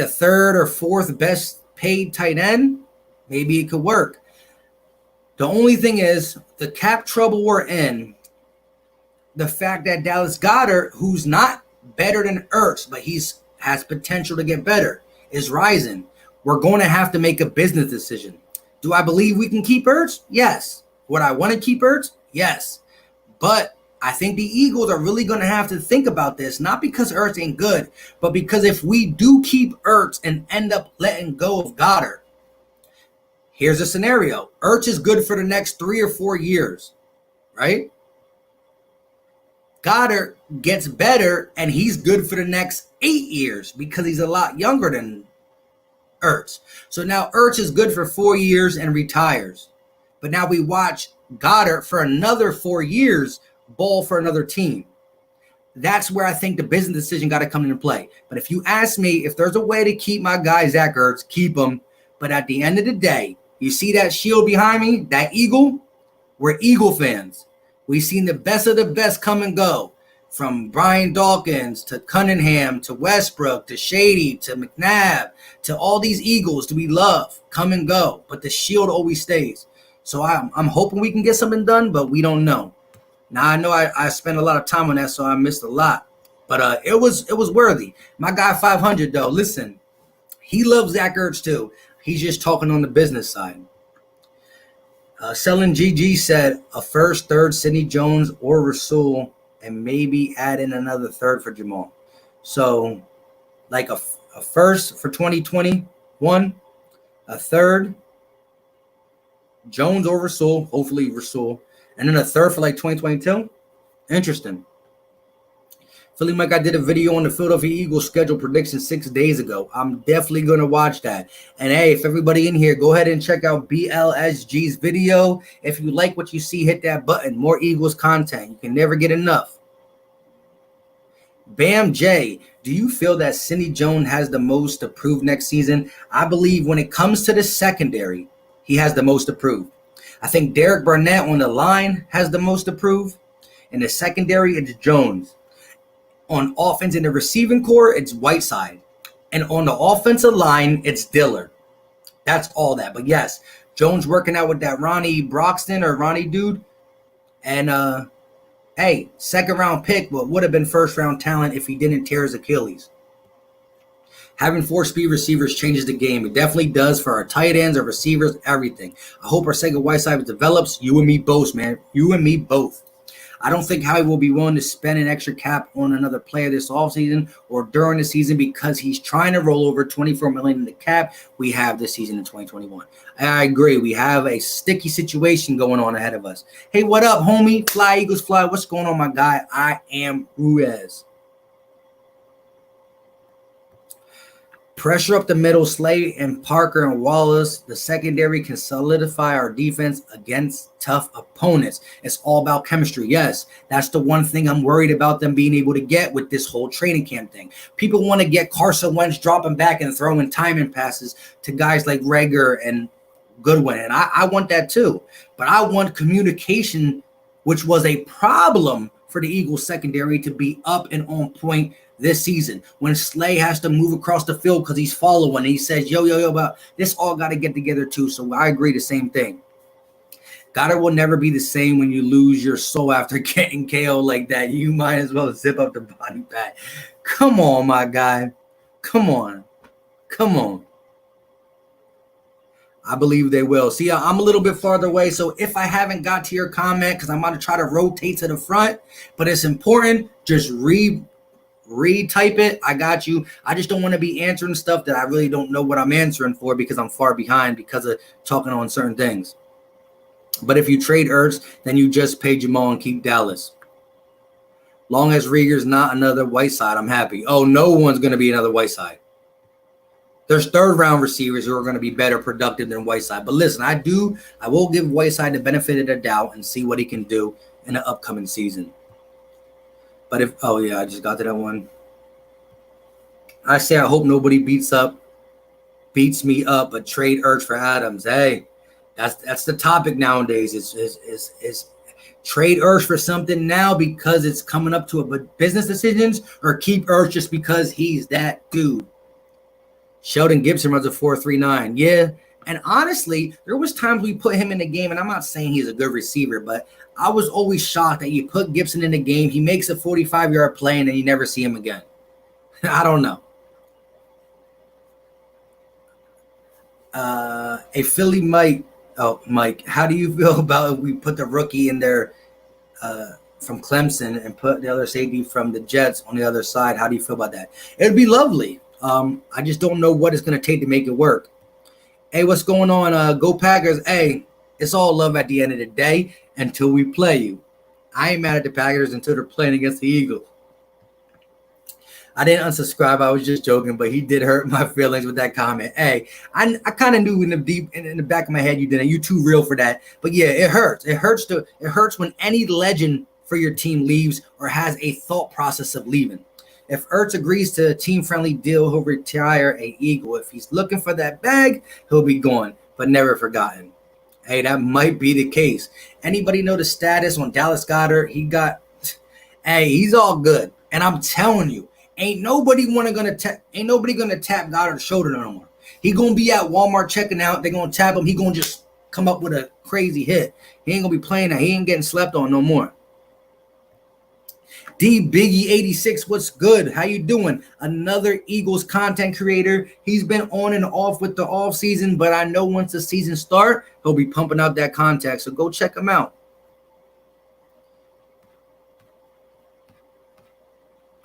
S1: third or fourth best paid tight end, maybe it could work. The only thing is, the cap trouble we're in, the fact that Dallas Goedert, who's not better than Ertz, but has potential to get better, is rising. We're going to have to make a business decision. Do I believe we can keep Ertz? Yes. Would I want to keep Ertz? Yes. But I think the Eagles are really going to have to think about this, not because Ertz ain't good, but because if we do keep Ertz and end up letting go of Goddard, here's a scenario. Ertz is good for the next 3 or 4 years, right? Goddard gets better, and he's good for the next 8 years because he's a lot younger than Ertz. So now Ertz is good for 4 years and retires. But now we watch Goddard for another 4 years ball for another team. That's where I think the business decision got to come into play. But if you ask me if there's a way to keep my guy Zach Ertz, keep him. But at the end of the day, you see that shield behind me, that eagle? We're Eagle fans. We've seen the best of the best come and go, from Brian Dawkins to Cunningham to Westbrook to Shady to McNabb to all these Eagles that we love come and go, but the shield always stays. So I'm hoping we can get something done, but we don't know. Now I know I spent a lot of time on that, so I missed a lot, but it was worthy. My guy 500 though, listen, he loves Zach Ertz too. He's just talking on the business side. Selling GG said a first, third, Sidney Jones or Rasul, and maybe add in another third for Jamal. So, like a first for 2021, a third, Jones or Rasul, hopefully Rasul, and then a third for like 2022. Interesting. Philly Mike, I did a video on the Philadelphia Eagles schedule prediction 6 days ago. I'm definitely going to watch that. And hey, if everybody in here, go ahead and check out BLSG's video. If you like what you see, hit that button. More Eagles content. You can never get enough. Bam J, do you feel that Sidney Jones has the most to prove next season? I believe when it comes to the secondary, he has the most to prove. I think Derek Barnett on the line has the most to prove. In the secondary, it's Jones. On offense in the receiving core, it's Whiteside. And on the offensive line, it's Dillard. That's all that. But yes, Jones working out with that Ronnie Broxton or Ronnie dude. And, hey, second-round pick, but would have been first-round talent if he didn't tear his Achilles. Having 4 speed receivers changes the game. It definitely does for our tight ends, our receivers, everything. I hope our Sega Whiteside develops. You and me both, man. You and me both. I don't think Howie will be willing to spend an extra cap on another player this offseason or during the season because he's trying to roll over $24 million in the cap we have this season in 2021. I agree. We have a sticky situation going on ahead of us. Hey, what up, homie? Fly, Eagles, fly. What's going on, my guy? I am Ruiz. Pressure up the middle, Slay and Parker and Wallace. The secondary can solidify our defense against tough opponents. It's all about chemistry. Yes, that's the one thing I'm worried about them being able to get with this whole training camp thing. People want to get Carson Wentz dropping back and throwing timing passes to guys like Rager and Goodwin, and I want that too. But I want communication, which was a problem for the Eagles secondary, to be up and on point this season. When Slay has to move across the field because he's following, he says, yo, but this all got to get together too. So I agree the same thing. Goddard will never be the same when you lose your soul after getting KO like that. You might as well zip up the body bag. Come on, my guy. Come on. I believe they will. See, I'm a little bit farther away, so if I haven't got to your comment, because I'm going to try to rotate to the front, but it's important, just retype it. I got you. I just don't want to be answering stuff that I really don't know what I'm answering for because I'm far behind because of talking on certain things. But if you trade Ertz, then you just pay Jamal and keep Dallas. Long as Rieger's not another Whiteside, I'm happy. Oh, no one's going to be another Whiteside. There's third-round receivers who are going to be better productive than Whiteside. But listen, I will give Whiteside the benefit of the doubt and see what he can do in the upcoming season. But I just got to that one. I say I hope nobody beats me up, but trade Ertz for Adams. Hey, that's the topic nowadays. Is trade Ertz for something now because it's coming up to a business decisions, or keep Ertz just because he's that dude. Sheldon Gibson runs a 4.39. Yeah. And honestly, there was times we put him in the game, and I'm not saying he's a good receiver, but I was always shocked that you put Gibson in the game, he makes a 45-yard play, and then you never see him again. I don't know. A Philly Mike, how do you feel about if we put the rookie in there from Clemson and put the other safety from the Jets on the other side? How do you feel about that? It'd be lovely. I just don't know what it's going to take to make it work. Hey, what's going on? Go Packers. Hey, it's all love at the end of the day until we play you. I ain't mad at the Packers until they're playing against the Eagles. I didn't unsubscribe. I was just joking, but he did hurt my feelings with that comment. Hey, I kind of knew in the back of my head you didn't. You too real for that. But yeah, it hurts. It hurts when any legend for your team leaves or has a thought process of leaving. If Ertz agrees to a team-friendly deal, he'll retire a Eagle. If he's looking for that bag, he'll be gone, but never forgotten. Hey, that might be the case. Anybody know the status on Dallas Goedert? He's all good. And I'm telling you, ain't nobody gonna tap Goddard's shoulder no more. He gonna be at Walmart checking out. They're gonna tap him. He gonna just come up with a crazy hit. He ain't gonna be playing that. He ain't getting slept on no more. D Biggie 86, what's good? How you doing? Another Eagles content creator. He's been on and off with the off season, but I know once the season starts, he'll be pumping out that content. So go check him out.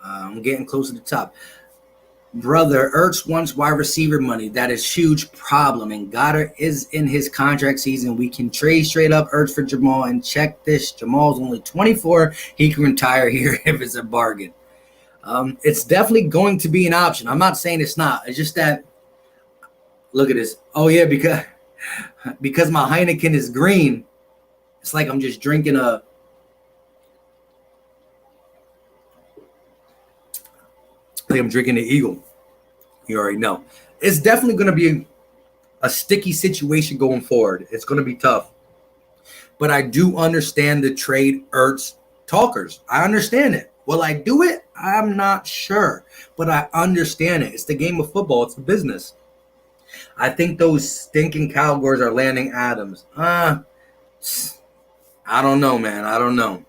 S1: I'm getting close to the top. Brother, Ertz wants wide receiver money. That is huge problem. And Goddard is in his contract season. We can trade straight up Ertz for Jamal. And check this. Jamal's only 24. He can retire here if it's a bargain. It's definitely going to be an option. I'm not saying it's not. It's just that, look at this. Oh, yeah, because my Heineken is green, it's like I'm just drinking I'm drinking the Eagle. You already know. It's definitely going to be a sticky situation going forward. It's going to be tough. But I do understand the trade Ertz talkers. I understand it. Will I do it? I'm not sure. But I understand it. It's the game of football. It's the business. I think those stinking Cowboys are landing Adams. I don't know, man. I don't know.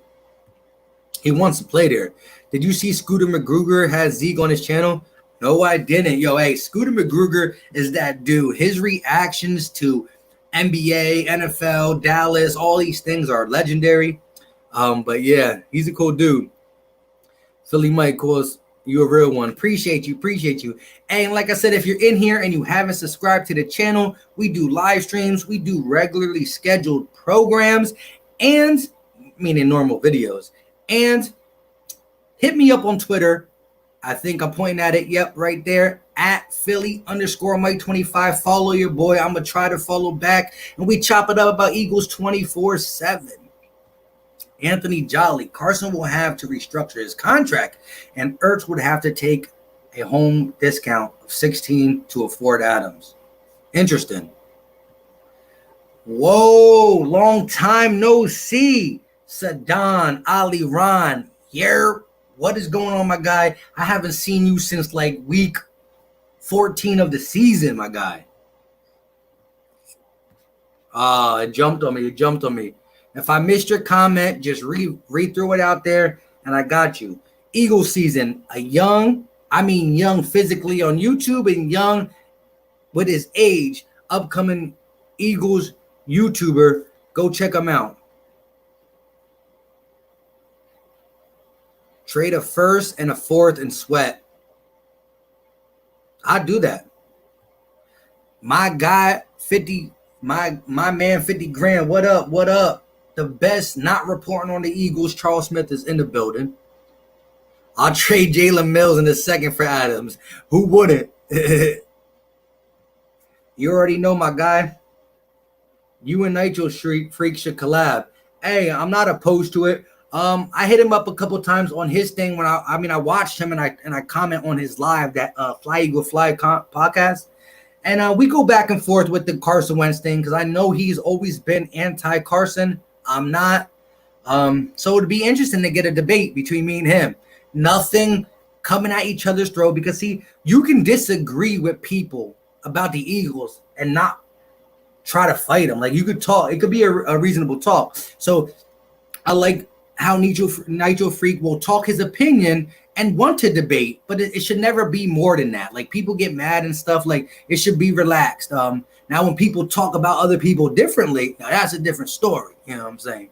S1: He wants to play there. Did you see Scooter McGruger has Zeke on his channel? No, I didn't. Yo, hey, Scooter McGruger is that dude. His reactions to NBA, NFL, Dallas, all these things are legendary. But yeah, he's a cool dude. Philly Mike, calls you a real one. Appreciate you. And like I said, if you're in here and you haven't subscribed to the channel, we do live streams, we do regularly scheduled programs, and meaning normal videos. And hit me up on Twitter. I think I'm pointing at it. Yep, right there at Philly_Mike25. Follow your boy. I'm gonna try to follow back, and we chop it up about Eagles 24/7. Anthony Jolly, Carson will have to restructure his contract, and Ertz would have to take a home discount of 16 to afford Adams. Interesting. Whoa, long time no see. Sadan Ali Ron. What is going on, my guy? I haven't seen you since like week 14 of the season, my guy. It jumped on me. If I missed your comment, just read through it out there, and I got you. Eagles season, young physically on YouTube and young with his age, upcoming Eagles YouTuber. Go check him out. Trade a first and a fourth and Sweat. I'd do that. My guy, 50, my man, 50 grand. What up? The best not reporting on the Eagles, Charles Smith, is in the building. I'll trade Jalen Mills in the second for Adams. Who wouldn't? You already know, my guy. You and Nitro Freak should collab. Hey, I'm not opposed to it. I hit him up a couple times on his thing when I watched him and I comment on his live, that Fly Eagle Fly podcast. And we go back and forth with the Carson Wentz thing because I know he's always been anti-Carson. I'm not. So it'd be interesting to get a debate between me and him. Nothing coming at each other's throat, because you can disagree with people about the Eagles and not try to fight them. Like, you could talk. It could be a reasonable talk. So I like how Nitro Freak will talk his opinion and want to debate, but it should never be more than that. Like, people get mad and stuff. Like, it should be relaxed. Now, when people talk about other people differently, now that's a different story. You know what I'm saying?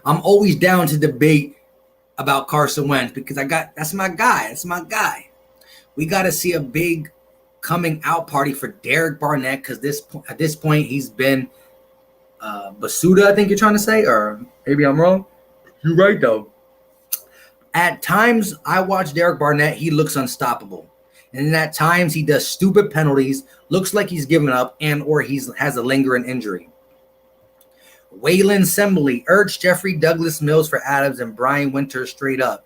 S1: I'm always down to debate about Carson Wentz because that's my guy. We got to see a big coming out party for Derek Barnett, because at this point he's been Basuda, I think you're trying to say, or maybe I'm wrong. You're right though. At times I watch Derek Barnett, he looks unstoppable. And at times he does stupid penalties, looks like he's given up, and or has a lingering injury. Waylon Sembley, Ertz, Jeffrey Douglas Mills for Adams, and Brian Winters straight up.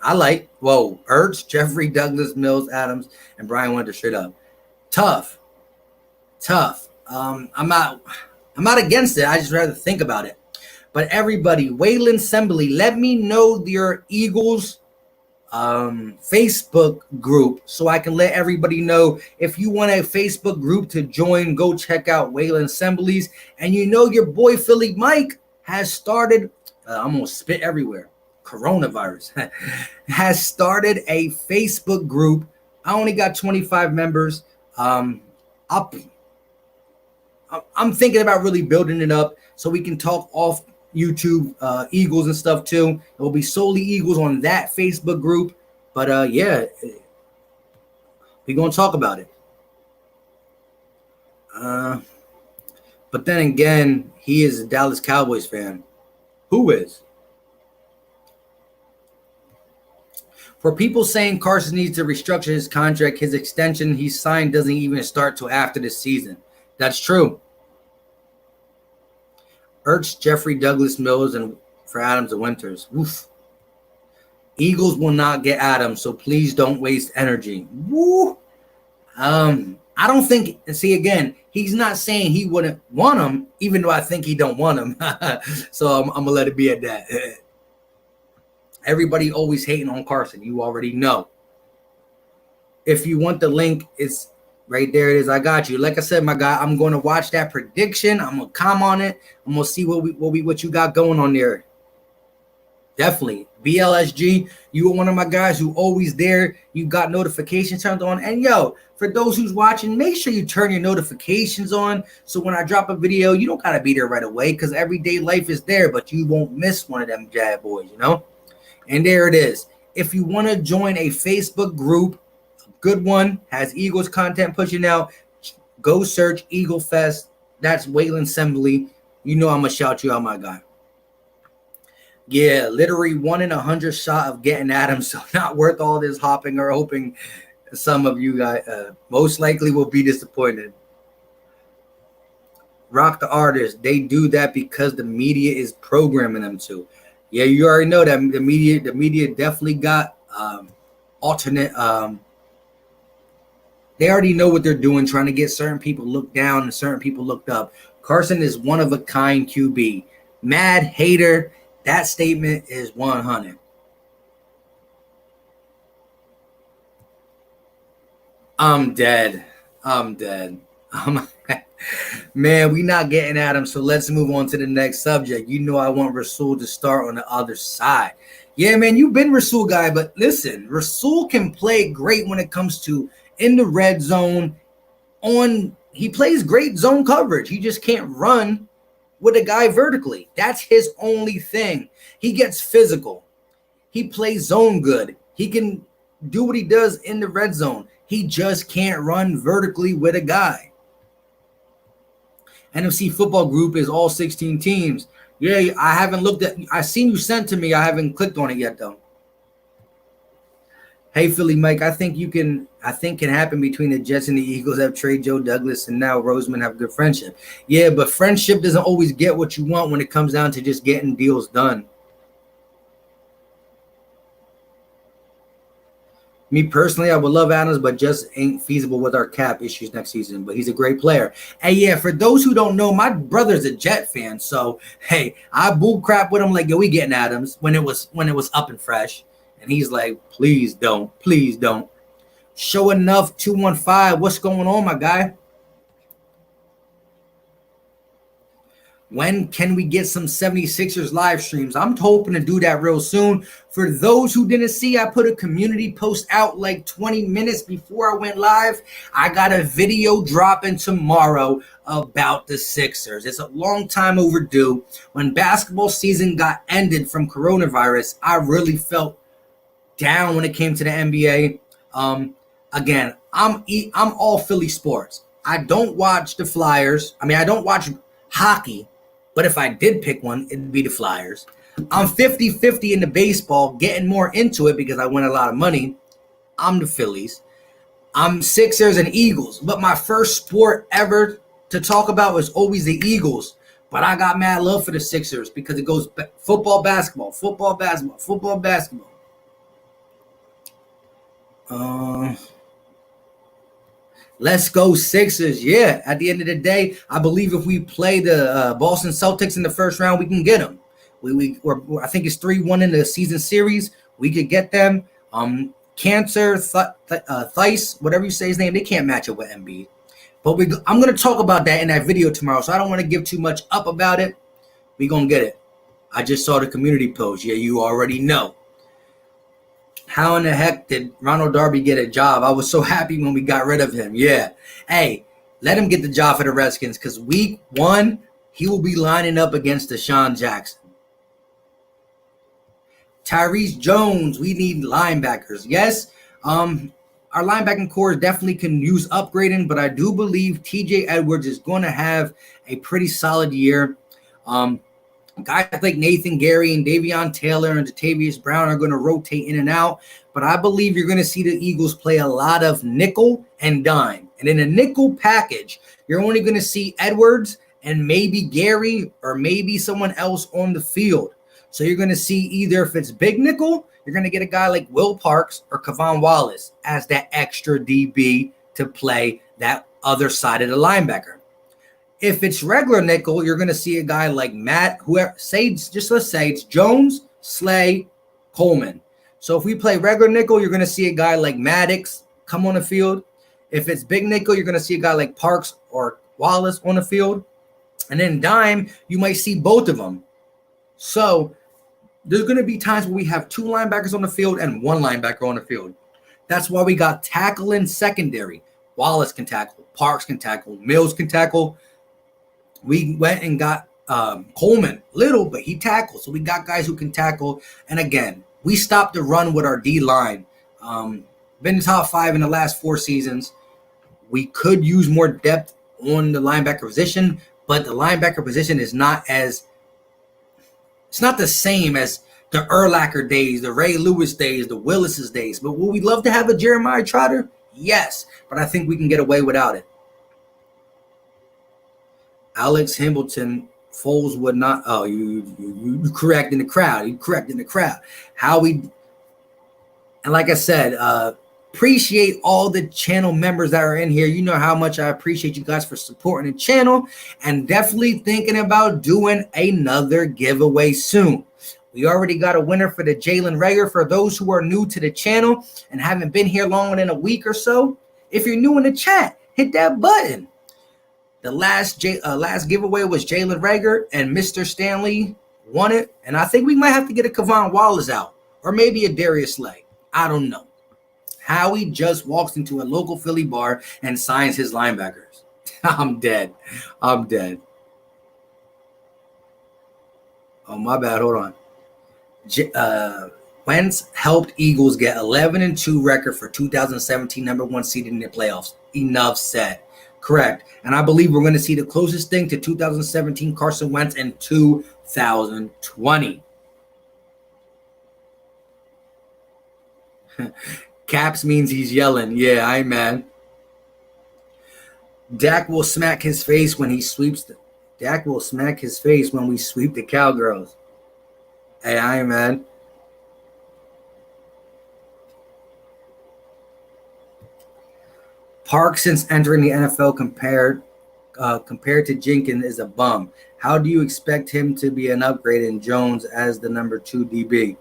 S1: I like, Ertz, Jeffrey Douglas Mills, Adams, and Brian Winters straight up. Tough. I'm not against it. I just rather think about it. But everybody, Waylon Sembley, let me know your Eagles Facebook group so I can let everybody know. If you want a Facebook group to join, go check out Waylon Sembley's. And your boy Philly Mike has started, I'm going to spit everywhere, coronavirus, has started a Facebook group. I only got 25 members. I'm thinking about really building it up so we can talk off YouTube Eagles and stuff too. It will be solely Eagles on that Facebook group. But yeah, we're going to talk about it. But then again, he is a Dallas Cowboys fan. Who is? For people saying Carson needs to restructure his contract, his extension he signed doesn't even start till after this season. That's true. Ertz, Jeffrey Douglas Mills, and for Adams and Winters. Oof. Eagles will not get Adams, so please don't waste energy. Woo. I don't think, and see again, he's not saying he wouldn't want him, even though I think he don't want him. So I'm gonna let it be at that. Everybody always hating on Carson. You already know. If you want the link, it's right there. It is. I got you. Like I said, my guy, I'm going to watch that prediction. I'm gonna comment on it. I'm gonna see what you got going on there. Definitely. BLSG, you were one of my guys who always there. You got notifications turned on. And yo, for those who's watching, make sure you turn your notifications on. So when I drop a video, you don't got to be there right away because everyday life is there, but you won't miss one of them jab boys, you know? And there it is. If you want to join a Facebook group, a good one, has Eagles content pushing out, go search Eagle Fest. That's Waylon Assembly. You know I'm going to shout you out, my guy. Yeah, literally 1 in 100 shot of getting at him. So not worth all this hopping or hoping. Some of you guys most likely will be disappointed. Rock the artist. They do that because the media is programming them to. Yeah, you already know that the media definitely got alternate. They already know what they're doing, trying to get certain people looked down and certain people looked up. Carson is one of a kind QB. Mad hater. That statement is 100. I'm dead. Man, we not getting at him, so let's move on to the next subject. You know I want Rasul to start on the other side. Yeah, man, you've been Rasul guy, but listen, Rasul can play great when it comes to in the red zone. He plays great zone coverage. He just can't run with a guy vertically. That's his only thing. He gets physical. He plays zone good. He can do what he does in the red zone. He just can't run vertically with a guy. NFC Football Group is all 16 teams. Yeah, I haven't looked at. I seen you sent to me. I haven't clicked on it yet though. Hey Philly Mike, I think can happen between the Jets and the Eagles have traded Joe Douglas and now Roseman have good friendship. Yeah, but friendship doesn't always get what you want when it comes down to just getting deals done. Me personally, I would love Adams, but just ain't feasible with our cap issues next season. But he's a great player. And yeah, for those who don't know, my brother's a Jet fan. So hey, I bull crap with him like, yo, we getting Adams when it was up and fresh. And he's like, please don't. Show enough 215. What's going on, my guy? When can we get some 76ers live streams? I'm hoping to do that real soon. For those who didn't see, I put a community post out like 20 minutes before I went live. I got a video dropping tomorrow about the Sixers. It's a long time overdue. When basketball season got ended from coronavirus, I really felt down when it came to the NBA. Again, I'm all Philly sports. I don't watch the Flyers. I mean, I don't watch hockey, but if I did pick one, it'd be the Flyers. I'm 50-50 in the baseball, getting more into it because I win a lot of money. I'm the Phillies. I'm Sixers and Eagles, but my first sport ever to talk about was always the Eagles. But I got mad love for the Sixers because it goes football, basketball. Let's go Sixers. Yeah, at the end of the day, I believe if we play the Boston Celtics in the first round, we can get them. I think it's 3-1 in the season series. We could get them. Cancer, Thice, whatever you say his name, they can't match up with Embiid. But I'm going to talk about that in that video tomorrow, so I don't want to give too much up about it. We're going to get it. I just saw the community post. Yeah, you already know. How in the heck did Ronald Darby get a job? I was so happy when we got rid of him. Yeah. Hey, let him get the job for the Redskins because week 1, he will be lining up against Deshaun Jackson. Tyrese Jones, we need linebackers. Yes, our linebacking core definitely can use upgrading, but I do believe TJ Edwards is going to have a pretty solid year. Guys like Nathan Gary and Davion Taylor and Jatavius Brown are going to rotate in and out, but I believe you're going to see the Eagles play a lot of nickel and dime. And in a nickel package, you're only going to see Edwards and maybe Gary or maybe someone else on the field. So you're going to see either if it's big nickel, you're going to get a guy like Will Parks or Kevon Wallace as that extra DB to play that other side of the linebacker. If it's regular nickel, you're going to see a guy like Matt, let's say it's Jones, Slay, Coleman. So if we play regular nickel, you're going to see a guy like Maddox come on the field. If it's big nickel, you're going to see a guy like Parks or Wallace on the field. And then dime, you might see both of them. So There's going to be times where we have two linebackers on the field and one linebacker on the field. That's why we got tackle in secondary. Wallace can tackle, Parks can tackle, Mills can tackle. We went and got Coleman, little, but he tackled. So we got guys who can tackle. And again, we stopped the run with our D line. Been top 5 in the last 4 seasons. We could use more depth on the linebacker position, but the linebacker position is not as, it's not the same as the Urlacher days, the Ray Lewis days, the Willis's days. But would we love to have a Jeremiah Trotter? Yes, but I think we can get away without it. Alex Hamilton, Foles would not. Oh, you correct in the crowd. You correct in the crowd. And like I said, appreciate all the channel members that are in here. You know how much I appreciate you guys for supporting the channel, and definitely thinking about doing another giveaway soon. We already got a winner for the Jalen Reagor. For those who are new to the channel and haven't been here longer than a week or so, if you're new in the chat, hit that button. The last giveaway was Jalen Reagor, and Mr. Stanley won it. And I think we might have to get a Kevon Wallace out, or maybe a Darius Slay. I don't know. Howie just walks into a local Philly bar and signs his linebackers. I'm dead. I'm dead. Oh, my bad. Hold on. Wentz helped Eagles get 11-2 record for 2017 number 1 seed in the playoffs. Enough said. Correct. And I believe we're going to see the closest thing to 2017 Carson Wentz in 2020. Caps means he's yelling. Yeah, I ain't mad. Dak will smack his face when he sweeps. Dak will smack his face when we sweep the Cowgirls. Hey, I ain't mad. Parks, since entering the NFL, compared to Jenkins, is a bum. How do you expect him to be an upgrade in Jones as the number 2 DB?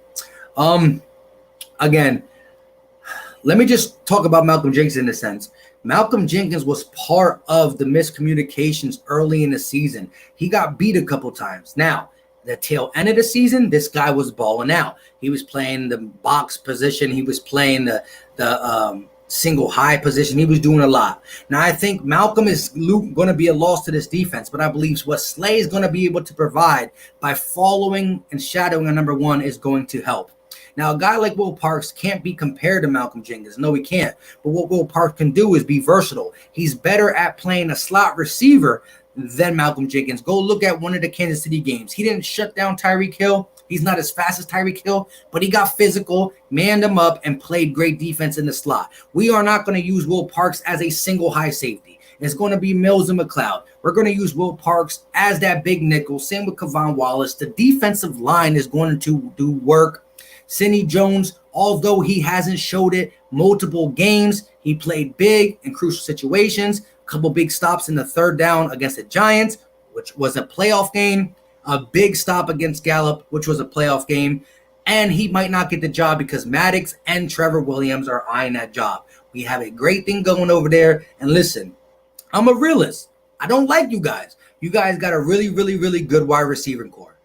S1: Again, let me just talk about Malcolm Jenkins in a sense. Malcolm Jenkins was part of the miscommunications early in the season. He got beat a couple times. Now, the tail end of the season, this guy was balling out. He was playing the box position. He was playing the single high position. He was doing a lot. Now, I think Malcolm is going to be a loss to this defense, but I believe what Slay is going to be able to provide by following and shadowing a number 1 is going to help. Now, a guy like Will Parks can't be compared to Malcolm Jenkins. No, he can't. But what Will Parks can do is be versatile. He's better at playing a slot receiver than Malcolm Jenkins. Go look at one of the Kansas City games. He didn't shut down Tyreek Hill. He's not as fast as Tyreek Hill, but he got physical, manned him up, and played great defense in the slot. We are not going to use Will Parks as a single high safety. It's going to be Mills and McLeod. We're going to use Will Parks as that big nickel. Same with Kevon Wallace. The defensive line is going to do work. Sidney Jones, although he hasn't showed it multiple games, he played big in crucial situations. A couple big stops in the third down against the Giants, which was a playoff game. A big stop against Gallup, which was a playoff game. And he might not get the job because Maddox and Trevor Williams are eyeing that job. We have a great thing going over there. And listen, I'm a realist. I don't like you guys. You guys got a really, really, really good wide receiving core.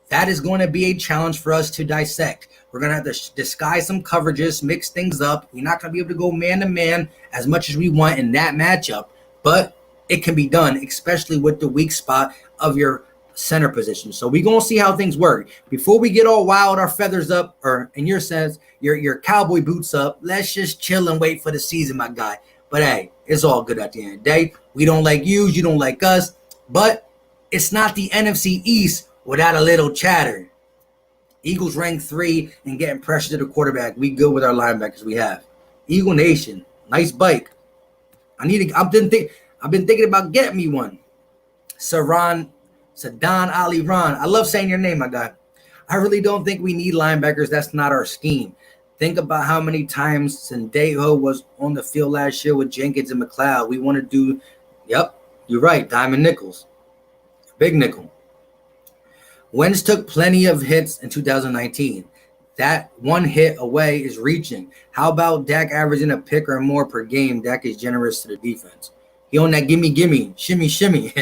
S1: That is going to be a challenge for us to dissect. We're going to have to disguise some coverages, mix things up. We're not going to be able to go man-to-man as much as we want in that matchup. But it can be done, especially with the weak spot of your center position. So we're going to see how things work. Before we get all wild, our feathers up, or in your sense, your cowboy boots up, let's just chill and wait for the season, my guy. But hey, it's all good at the end of the day. We don't like you don't like us. But it's not the NFC East without a little chatter. Eagles rank 3 and getting pressure to the quarterback. We good with our linebackers we have. Eagle Nation, nice bike. I've been thinking about getting me one. Sadan Ali Ron. I love saying your name, my guy. I really don't think we need linebackers. That's not our scheme. Think about how many times Sendejo was on the field last year with Jenkins and McLeod. We want to do, yep, you're right, diamond nickels. Big nickel. Wentz took plenty of hits in 2019. That one hit away is reaching. How about Dak averaging a pick or more per game? Dak is generous to the defense. He on that gimme, shimmy.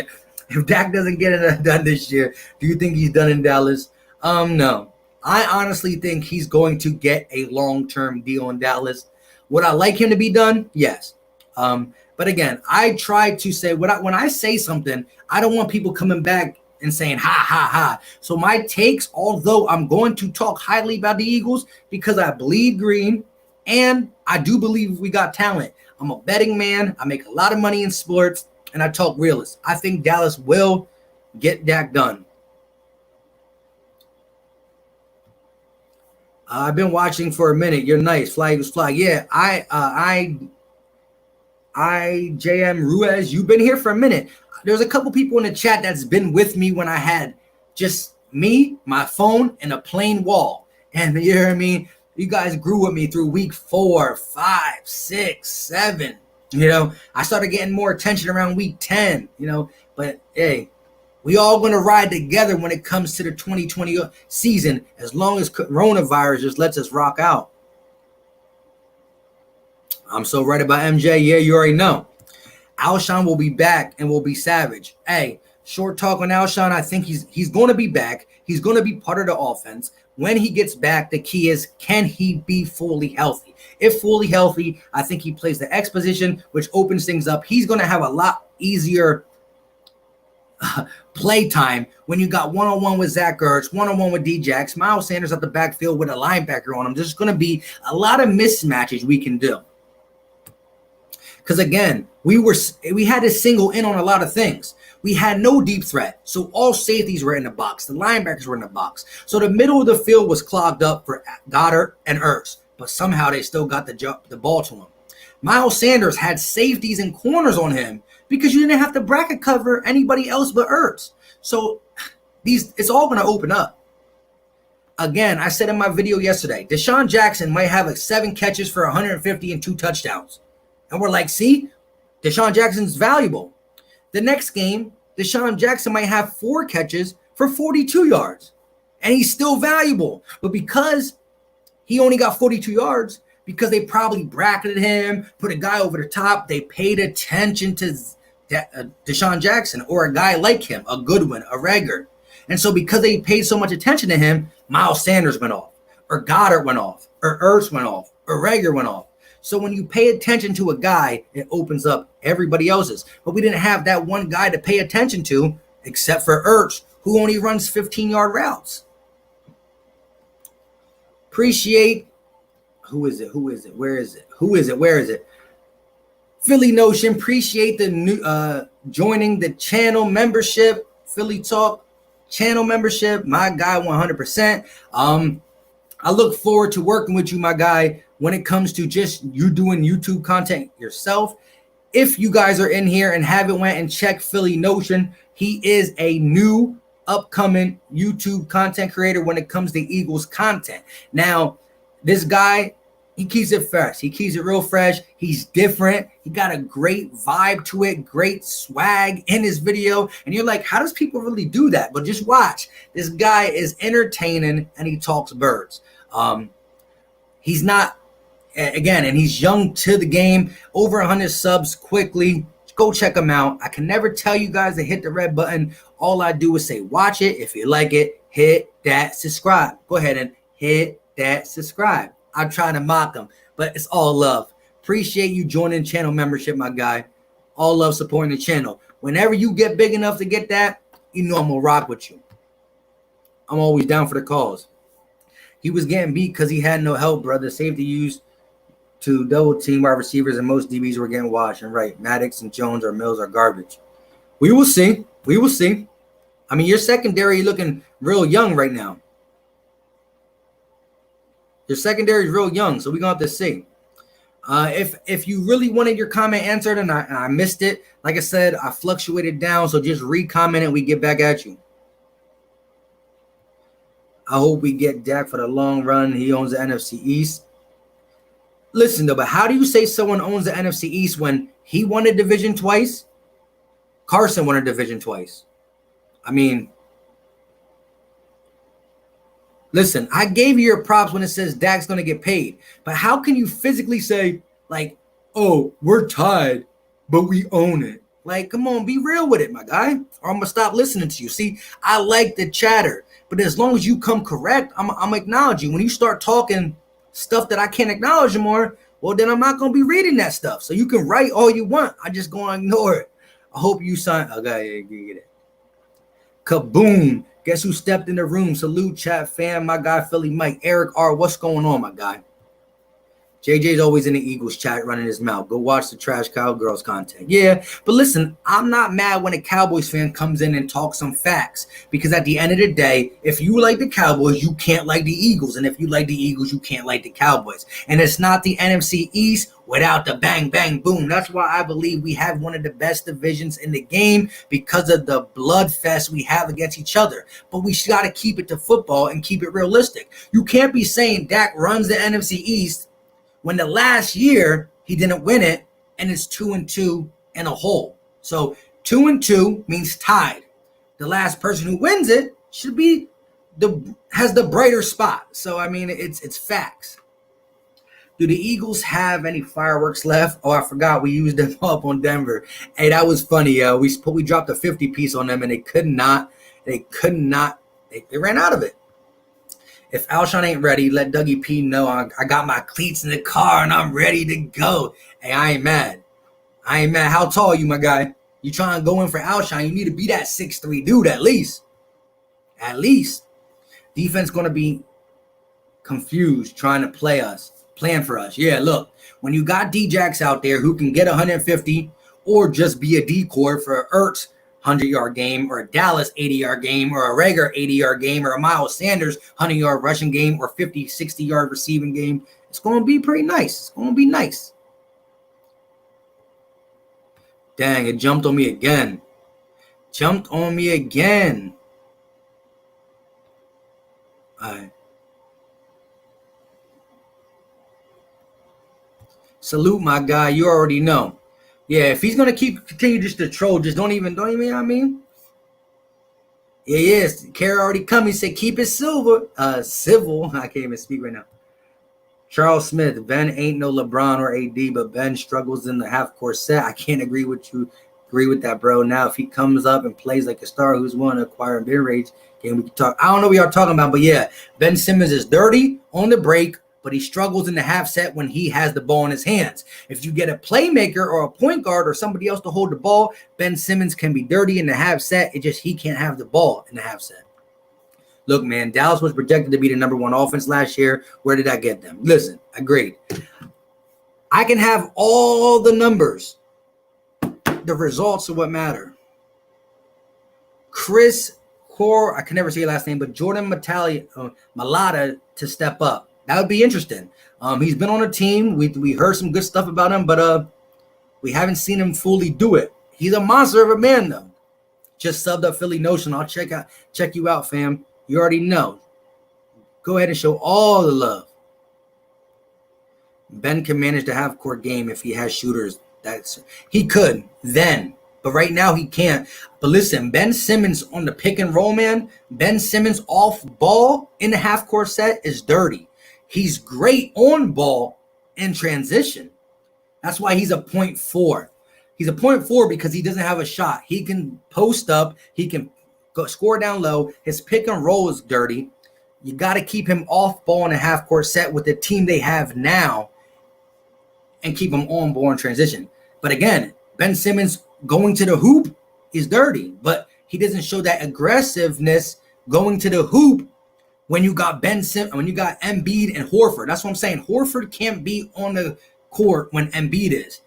S1: If Dak doesn't get it done this year, do you think he's done in Dallas? No. I honestly think he's going to get a long-term deal in Dallas. Would I like him to be done? Yes. But again, I try to say when I say something, I don't want people coming back and saying ha ha ha. So my takes, although I'm going to talk highly about the Eagles because I bleed green and I do believe we got talent. I'm a betting man. I make a lot of money in sports and I talk realist. I think Dallas will get that done. I've been watching for a minute. You're nice. Fly Eagles fly. Yeah, JM Ruiz, you've been here for a minute. There's a couple people in the chat that's been with me when I had just me, my phone, and a plain wall. And you know what I mean? You guys grew with me through week 4, 5, 6, 7. You know, I started getting more attention around week 10, you know, but hey, we all going to ride together when it comes to the 2020 season, as long as coronavirus just lets us rock out. I'm so right about MJ. Yeah, you already know. Alshon will be back and will be savage. Hey, short talk on Alshon. I think he's going to be back. He's going to be part of the offense. When he gets back, the key is, can he be fully healthy? If fully healthy, I think he plays the X position, which opens things up. He's going to have a lot easier play time when you got one-on-one with Zach Ertz, one-on-one with D-Jax, Miles Sanders at the backfield with a linebacker on him. There's going to be a lot of mismatches we can do. Because again, we had to single in on a lot of things. We had no deep threat, so all safeties were in the box. The linebackers were in the box. So the middle of the field was clogged up for Goddard and Ertz, but somehow they still got the ball to him. Miles Sanders had safeties and corners on him because you didn't have to bracket cover anybody else but Ertz. So it's all going to open up. Again, I said in my video yesterday, Deshaun Jackson might have 7 catches for 150 and 2 touchdowns. And we're like, see, Deshaun Jackson's valuable. The next game, Deshaun Jackson might have 4 catches for 42 yards. And he's still valuable. But because he only got 42 yards, because they probably bracketed him, put a guy over the top, they paid attention to Deshaun Jackson or a guy like him, a Goodwin, a Rager. And so because they paid so much attention to him, Miles Sanders went off, or Goddard went off, or Ertz went off, or Rager went off. So when you pay attention to a guy, it opens up everybody else's. But we didn't have that one guy to pay attention to, except for Ertz, who only runs 15-yard routes. Appreciate. Who is it? Where is it? Philly Notion. Appreciate the new joining the channel membership. Philly Talk channel membership. My guy, 100%. I look forward to working with you, my guy, when it comes to just you doing YouTube content yourself. If you guys are in here and haven't went and checked Philly Notion, he is a new upcoming YouTube content creator when it comes to Eagles content. Now, this guy, he keeps it fresh. He keeps it real fresh. He's different. He got a great vibe to it, great swag in his video. And you're like, how does people really do that? But just watch. This guy is entertaining and he talks birds. He's not, again, and he's young to the game, over 100 subs quickly. Go check him out. I can never tell you guys to hit the red button. All I do is say, watch it. If you like it, hit that subscribe. Go ahead and hit that subscribe. I'm trying to mock him, but it's all love. Appreciate you joining channel membership, my guy. All love supporting the channel. Whenever you get big enough to get that, you know I'm going to rock with you. I'm always down for the cause. He was getting beat because he had no help, brother. Safety used to double team wide receivers, and most DBs were getting washed. And right, Maddox and Jones or Mills are garbage. We will see. We will see. I mean, your secondary looking real young right now. Your secondary is real young, so we're going to have to see. If you really wanted your comment answered and I missed it, like I said, I fluctuated down, so just re-comment and we get back at you. I hope we get Dak for the long run. He owns the NFC East. Listen, though, but how do you say someone owns the NFC East when he won a division twice? Carson won a division twice. I mean, listen, I gave you your props when it says Dak's going to get paid. But how can you physically say, like, oh, we're tied, but we own it? Like, come on, be real with it, my guy, or I'm gonna stop listening to you. See, I like the chatter, but as long as you come correct, I'm acknowledge you. When you start talking stuff that I can't acknowledge anymore, well, then I'm not gonna be reading that stuff. So you can write all you want. I just gonna ignore it. I hope you sign. Okay, yeah, get it. Kaboom! Guess who stepped in the room? Salute, chat fam. My guy, Philly Mike, Eric R. What's going on, my guy? JJ's always in the Eagles chat running his mouth. Go watch the Trash Cowgirls content. Yeah, but listen, I'm not mad when a Cowboys fan comes in and talks some facts. Because at the end of the day, if you like the Cowboys, you can't like the Eagles. And if you like the Eagles, you can't like the Cowboys. And it's not the NFC East without the bang, bang, boom. That's why I believe we have one of the best divisions in the game because of the blood fest we have against each other. But we got to keep it to football and keep it realistic. You can't be saying Dak runs the NFC East when the last year he didn't win it, and it's 2-2 in a hole. So 2-2 means tied. The last person who wins it should be has the brighter spot. So I mean, it's facts. Do the Eagles have any fireworks left? Oh, I forgot we used them up on Denver. Hey, that was funny. We dropped a 50 piece on them, and they ran out of it. If Alshon ain't ready, let Dougie P know I got my cleats in the car and I'm ready to go. Hey, I ain't mad. How tall are you, my guy? You trying to go in for Alshon, you need to be that 6'3" dude at least. At least. Defense going to be confused trying to plan for us. Yeah, look, when you got D-Jacks out there who can get 150 or just be a decoy for Ertz 100-yard game, or a Dallas 80-yard game, or a Rager 80-yard game, or a Miles Sanders 100-yard rushing game, or 50, 60-yard receiving game, it's going to be pretty nice. It's going to be nice. Dang, it jumped on me again. All right. Salute, my guy. You already know. Yeah, if he's gonna continue just to troll, just don't even. I mean, yeah, yes. Kara already come. He said, "Keep it civil." I can't even speak right now. Charles Smith. Ben ain't no LeBron or AD, but Ben struggles in the half-court set. I can't agree with you. Agree with that, bro. Now, if he comes up and plays like a star who's won acquiring mid-range game, we can talk. I don't know what y'all talking about, but yeah, Ben Simmons is dirty on the break, but he struggles in the half set when he has the ball in his hands. If you get a playmaker or a point guard or somebody else to hold the ball, Ben Simmons can be dirty in the half set. It just he can't have the ball in the half set. Look, man, Dallas was projected to be the number one offense last year. Where did I get them? Listen, agreed. I can have all the numbers. The results are what matter. Chris Core, I can never say your last name, but Jordan Malata to step up. That would be interesting. He's been on a team. We heard some good stuff about him, but we haven't seen him fully do it. He's a monster of a man, though. Just subbed up Philly Notion. I'll check you out, fam. You already know. Go ahead and show all the love. Ben can manage the half-court game if he has shooters. He could then, but right now he can't. But listen, Ben Simmons on the pick and roll, man. Ben Simmons off ball in the half-court set is dirty. He's great on ball in transition. That's why he's a 0.4. He's a 0.4 because he doesn't have a shot. He can post up. He can go score down low. His pick and roll is dirty. You got to keep him off ball in a half-court set with the team they have now and keep him on ball in transition. But again, Ben Simmons going to the hoop is dirty, but he doesn't show that aggressiveness going to the hoop when you got when you got Embiid and Horford. That's what I'm saying. Horford can't be on the court when Embiid is.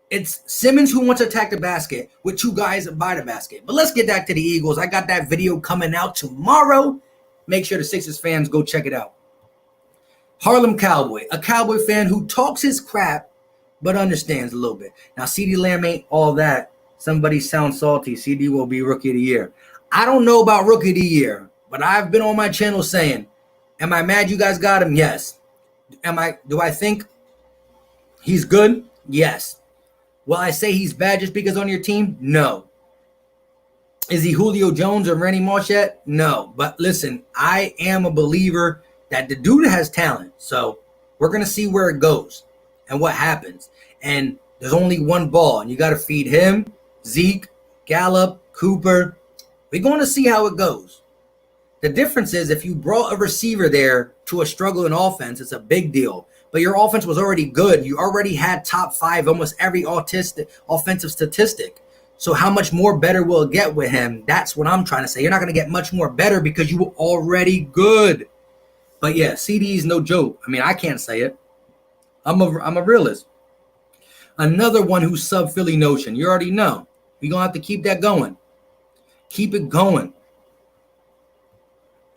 S1: It's Simmons who wants to attack the basket with two guys by the basket. But let's get back to the Eagles. I got that video coming out tomorrow. Make sure the Sixers fans go check it out. Harlem Cowboy, a Cowboy fan who talks his crap but understands a little bit. Now, CeeDee Lamb ain't all that. Somebody sounds salty. CD will be Rookie of the Year. I don't know about Rookie of the Year, but I've been on my channel saying, am I mad you guys got him? Yes. Do I think he's good? Yes. Will I say he's bad just because on your team? No. Is he Julio Jones or Randy Moss yet? No. But listen, I am a believer that the dude has talent. So we're going to see where it goes and what happens. And there's only one ball, and you got to feed him Zeke, Gallup, Cooper. We're going to see how it goes. The difference is if you brought a receiver there to a struggling offense, it's a big deal. But your offense was already good. You already had top 5 almost every offensive statistic. So how much more better will it get with him? That's what I'm trying to say. You're not going to get much more better because you were already good. But yeah, CD is no joke. I mean, I can't say it. I'm a realist. Another one who's sub Philly Notion. You already know. We're going to have to keep that going. Keep it going.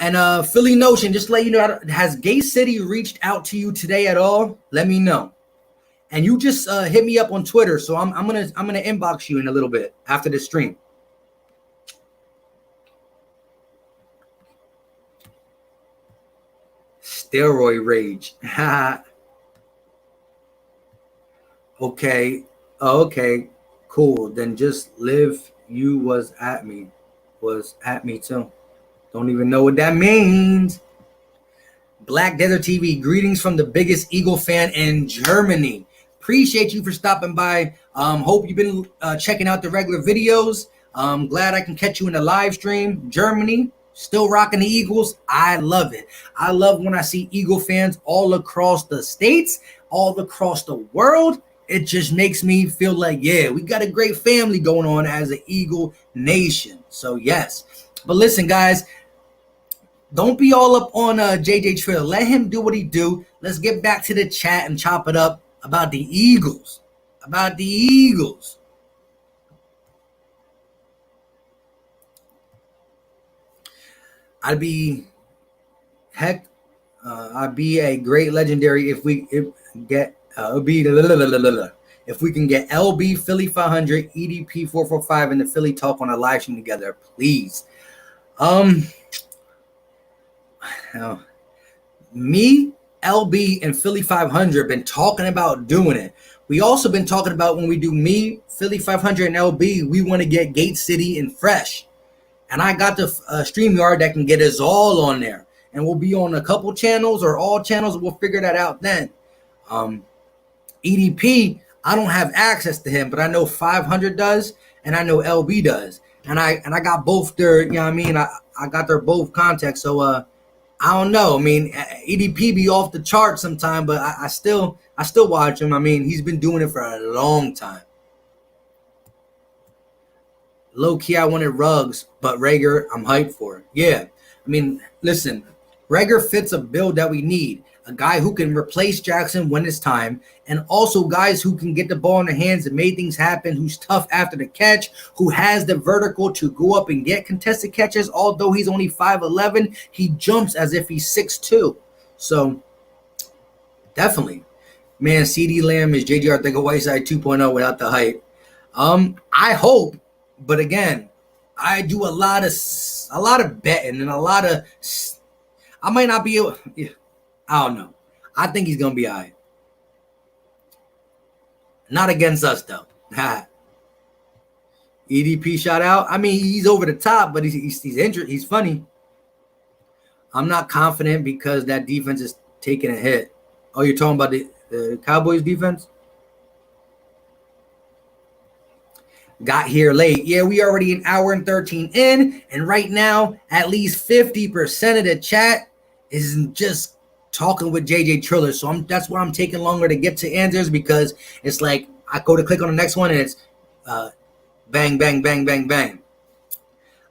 S1: And Philly Notion, just to let you know, has Gay City reached out to you today at all? Let me know. And you just hit me up on Twitter, so I'm gonna inbox you in a little bit after the stream. Steroid rage. Okay. Cool. Then just live. You was at me too. Don't even know what that means. Black Desert TV, greetings from the biggest Eagle fan in Germany. Appreciate you for stopping by. Hope you've been checking out the regular videos. Glad I can catch you in the live stream. Germany, still rocking the Eagles. I love it. I love when I see Eagle fans all across the states, all across the world. It just makes me feel like, yeah, we got a great family going on as an Eagle nation. So, yes. But listen, guys, don't be all up on JJ Trill. Let him do what he do. Let's get back to the chat and chop it up about the Eagles. I'd be a great legendary if we can get LB Philly 500 EDP 445 and the Philly Talk on a live stream together, please. Me, LB, and Philly 500 been talking about doing it. We also been talking about when we do me, Philly 500, and LB, we want to get Gate City and Fresh. And I got the StreamYard that can get us all on there. And we'll be on a couple channels or all channels. We'll figure that out then. EDP, I don't have access to him, but I know 500 does, and I know LB does. And I got both their, you know what I mean? I got their both contacts. So I don't know. I mean, EDP be off the chart sometime, but I still watch him. I mean, he's been doing it for a long time. Low key, I wanted Ruggs, but Rager, I'm hyped for it. Yeah. I mean, listen, Rager fits a build that we need. A guy who can replace Jackson when it's time, and also guys who can get the ball in their hands and make things happen, who's tough after the catch, who has the vertical to go up and get contested catches. Although he's only 5'11", he jumps as if he's 6'2". So, definitely. Man, CD Lamb is JJ Arthur-Whiteside 2.0 without the height. I hope, but again, I do a lot of betting and a lot of. I might not be able. I don't know. I think he's gonna be all right. Not against us though. EDP shout out. I mean, he's over the top, but he's injured. He's funny. I'm not confident because that defense is taking a hit. Oh, you're talking about the Cowboys defense? Got here late. Yeah, we already an hour and 13 in, and right now, at least 50% of the chat is just talking with JJ Triller. So that's why I'm taking longer to get to answers, because it's like I go to click on the next one and it's bang, bang, bang, bang, bang.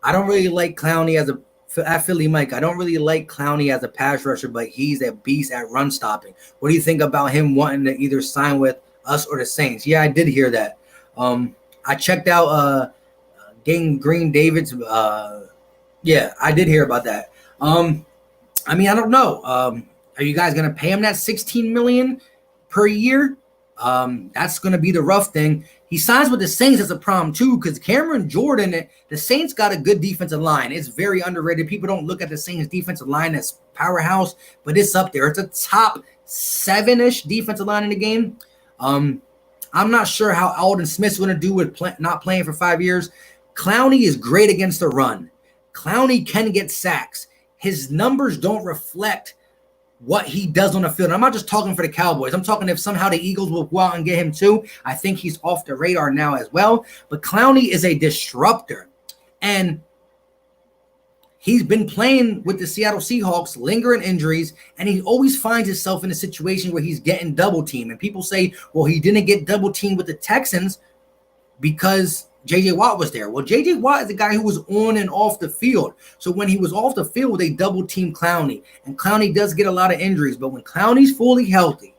S1: I don't really like Clowney at Philly Mike. I don't really like Clowney as a pass rusher, but he's a beast at run stopping. What do you think about him wanting to either sign with us or the Saints? Yeah, I did hear that. I checked out Green David's. Yeah, I did hear about that. I mean, I don't know. Are you guys gonna pay him that $16 million per year? That's gonna be the rough thing. He signs with the Saints as a problem too, because Cameron Jordan, the Saints got a good defensive line. It's very underrated. People don't look at the Saints defensive line as powerhouse, but it's up there. It's a top 7-ish defensive line in the game. I'm not sure how Alden Smith's going to do with not playing for 5 years. Clowney is great against the run. Clowney can get sacks. His numbers don't reflect what he does on the field. And I'm not just talking for the Cowboys. I'm talking if somehow the Eagles will go out and get him too. I think he's off the radar now as well. But Clowney is a disruptor. And he's been playing with the Seattle Seahawks, lingering injuries, and he always finds himself in a situation where he's getting double teamed. And people say, well, he didn't get double teamed with the Texans because J.J. Watt was there. Well, J.J. Watt is the guy who was on and off the field. So when he was off the field, they double-team Clowney. And Clowney does get a lot of injuries. But when Clowney's fully healthy,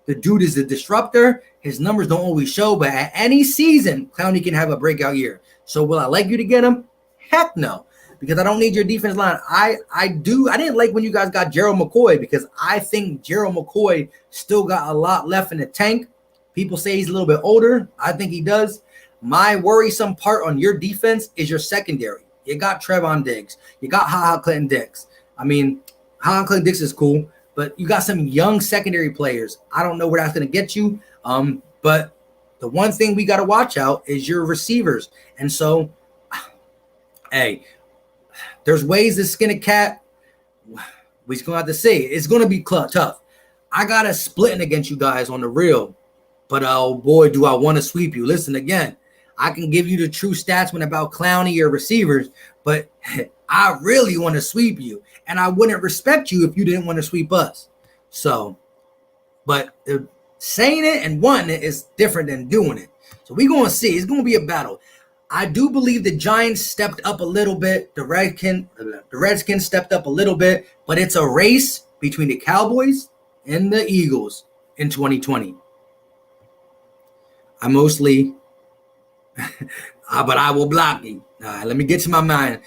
S1: the dude is a disruptor. His numbers don't always show. But at any season, Clowney can have a breakout year. So will I like you to get him? Heck no. Because I don't need your defense line. I didn't like when you guys got Gerald McCoy because I think Gerald McCoy still got a lot left in the tank. People say he's a little bit older. I think he does. My worrisome part on your defense is your secondary. You got Trevon Diggs. You got Ha Clinton Dix. I mean, Ha Clinton Dix is cool, but you got some young secondary players. I don't know where that's going to get you. But the one thing we got to watch out is your receivers. And so, hey, there's ways to skin a cat. We're going to have to see. It's going to be tough. I got a splitting against you guys on the real. But, oh, boy, do I want to sweep you. Listen again. I can give you the true stats when about Clowney or receivers, but I really want to sweep you. And I wouldn't respect you if you didn't want to sweep us. So, but saying it and wanting it is different than doing it. So we're going to see. It's going to be a battle. I do believe the Giants stepped up a little bit. The Redskins stepped up a little bit. But it's a race between the Cowboys and the Eagles in 2020. I mostly... but I will block you. Let me get to my mind.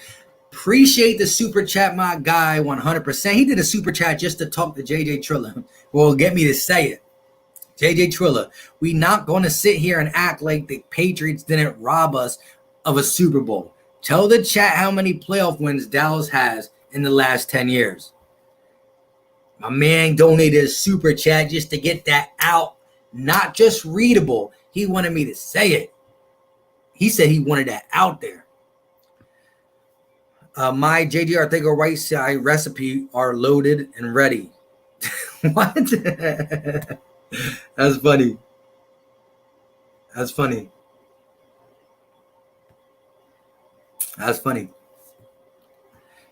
S1: Appreciate the super chat, my guy, 100%. He did a super chat just to talk to JJ Trilla. Well, get me to say it. JJ Trilla, we not going to sit here and act like the Patriots didn't rob us of a Super Bowl. Tell the chat how many playoff wins Dallas has in the last 10 years. My man donated a super chat just to get that out. Not just readable. He wanted me to say it. He said he wanted that out there. My JJ Arthego right side recipe are loaded and ready. What? That's funny. That's funny. That's funny.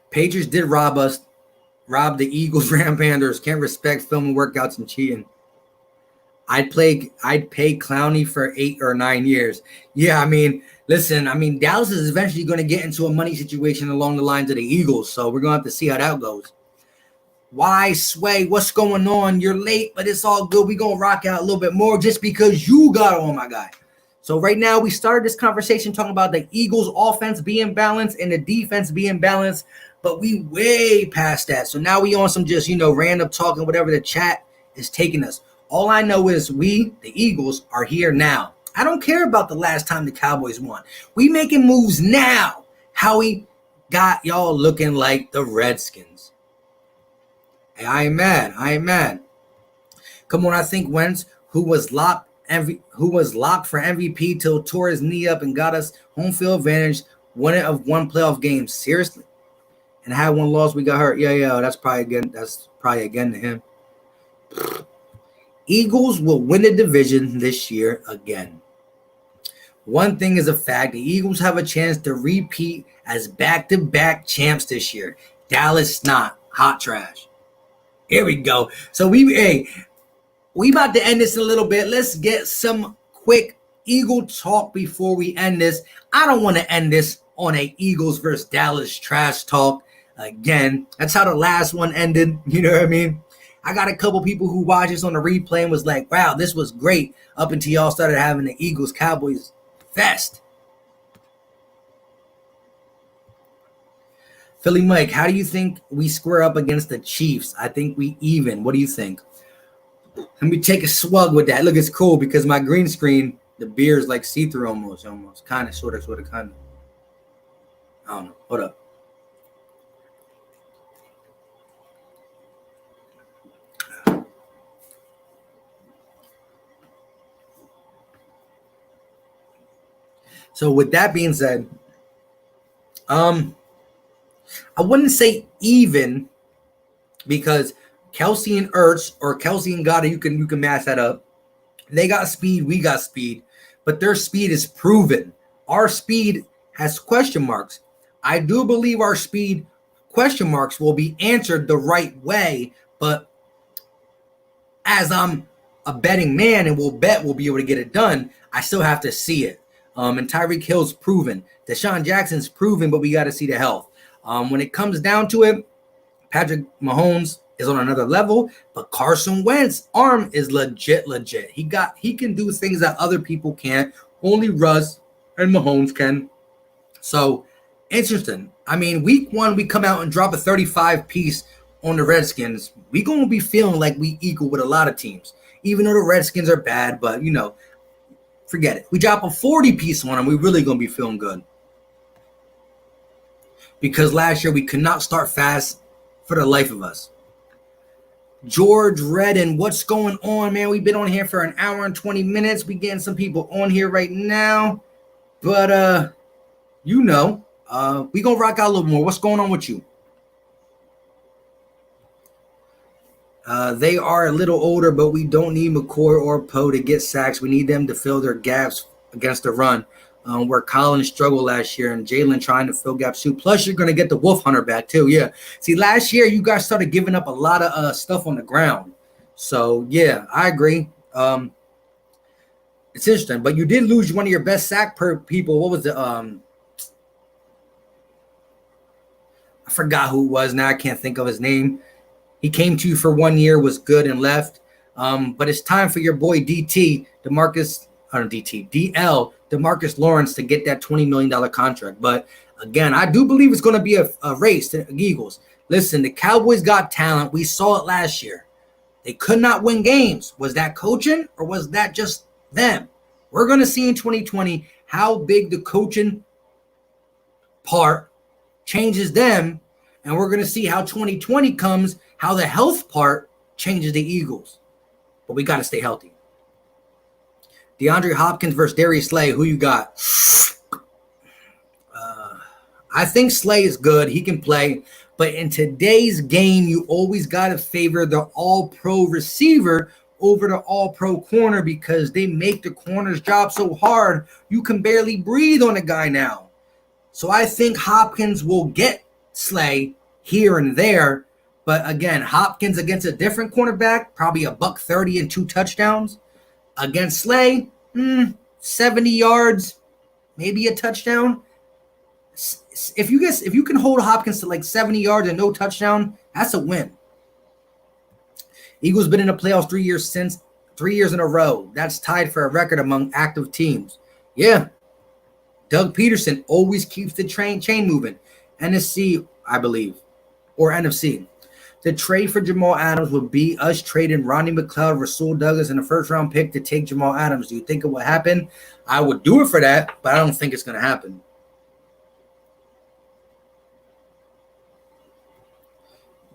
S1: Patriots did rob us. Rob the Eagles, Ram Panthers. Can't respect filming workouts and cheating. I'd pay Clowney for 8 or 9 years. Yeah, I mean, listen, Dallas is eventually going to get into a money situation along the lines of the Eagles, so we're going to have to see how that goes. Why, Sway? What's going on? You're late, but it's all good. We're going to rock out a little bit more just because you got on, my guy. So right now, we started this conversation talking about the Eagles' offense being balanced and the defense being balanced, but we way past that. So now we on some just, random talking, whatever the chat is taking us. All I know is we, the Eagles, are here now. I don't care about the last time the Cowboys won. We making moves now. How we got y'all looking like the Redskins. Hey, I ain't mad. Come on, I think Wentz, who was locked for MVP till tore his knee up and got us home field advantage, won it of one playoff game. Seriously, and had one loss, we got hurt. Yeah. That's probably again to him. Eagles will win the division this year again. One thing is a fact. The Eagles have a chance to repeat as back-to-back champs this year. Dallas not. Hot trash. Here we go. So we about to end this in a little bit. Let's get some quick Eagle talk before we end this. I don't want to end this on a Eagles versus Dallas trash talk again. That's how the last one ended. You know what I mean? I got a couple people who watched this on the replay and was like, wow, this was great up until y'all started having the Eagles-Cowboys fest. Philly Mike, how do you think we square up against the Chiefs? I think we even. What do you think? Let me take a swug with that. Look, it's cool because my green screen, the beer is like see-through almost. Kind of, sort of, kind of. I don't know. Hold up. So with that being said, I wouldn't say even because Kelsey and Ertz, or Kelsey and Goddard, you can match that up. They got speed, we got speed, but their speed is proven. Our speed has question marks. I do believe our speed question marks will be answered the right way, but as I'm a betting man and will bet we'll be able to get it done, I still have to see it. And Tyreek Hill's proven. Deshaun Jackson's proven, but we got to see the health. When it comes down to it, Patrick Mahomes is on another level, but Carson Wentz's arm is legit. He can do things that other people can't. Only Russ and Mahomes can. So interesting. I mean, week 1, we come out and drop a 35 piece on the Redskins. We gonna be feeling like we equal with a lot of teams, even though the Redskins are bad. But forget it. We drop a 40 piece on them, we really gonna be feeling good. Because last year we could not start fast for the life of us. George Redden, what's going on, man? We've been on here for an hour and 20 minutes. We getting some people on here right now. But we gonna rock out a little more. What's going on with you? They are a little older, but we don't need McCoy or Poe to get sacks. We need them to fill their gaps against the run. Where Collins struggled last year and Jalen trying to fill gaps too. Plus, you're going to get the Wolf Hunter back too. Yeah. See, last year, you guys started giving up a lot of stuff on the ground. So, yeah, I agree. It's interesting. But you did lose one of your best sack per people. What was the I forgot who it was. Now I can't think of his name. He came to you for 1 year, was good, and left. But it's time for your boy DL, DeMarcus Lawrence, to get that $20 million contract. But again, I do believe it's going to be a race to the Eagles. Listen, the Cowboys got talent. We saw it last year. They could not win games. Was that coaching or was that just them? We're going to see in 2020 how big the coaching part changes them. And we're going to see how 2020 comes, how the health part changes the Eagles. But we got to stay healthy. Deandre Hopkins versus Darius Slay. Who you got? I think Slay is good. He can play. But in today's game, you always got to favor the all-pro receiver over the all-pro corner because they make the corner's job so hard, you can barely breathe on a guy now. So I think Hopkins will get Slay here and there. But again, Hopkins against a different cornerback, probably $130 and 2 touchdowns. Against Slay, 70 yards, maybe a touchdown. If you can hold Hopkins to like 70 yards and no touchdown, that's a win. Eagles been in the playoffs 3 years in a row. That's tied for a record among active teams. Yeah. Doug Peterson always keeps the chain moving. NFC, I believe, or NFC. The trade for Jamal Adams would be us trading Ronnie McLeod, Rasul Douglas, and a first-round pick to take Jamal Adams. Do you think it will happen? I would do it for that, but I don't think it's going to happen.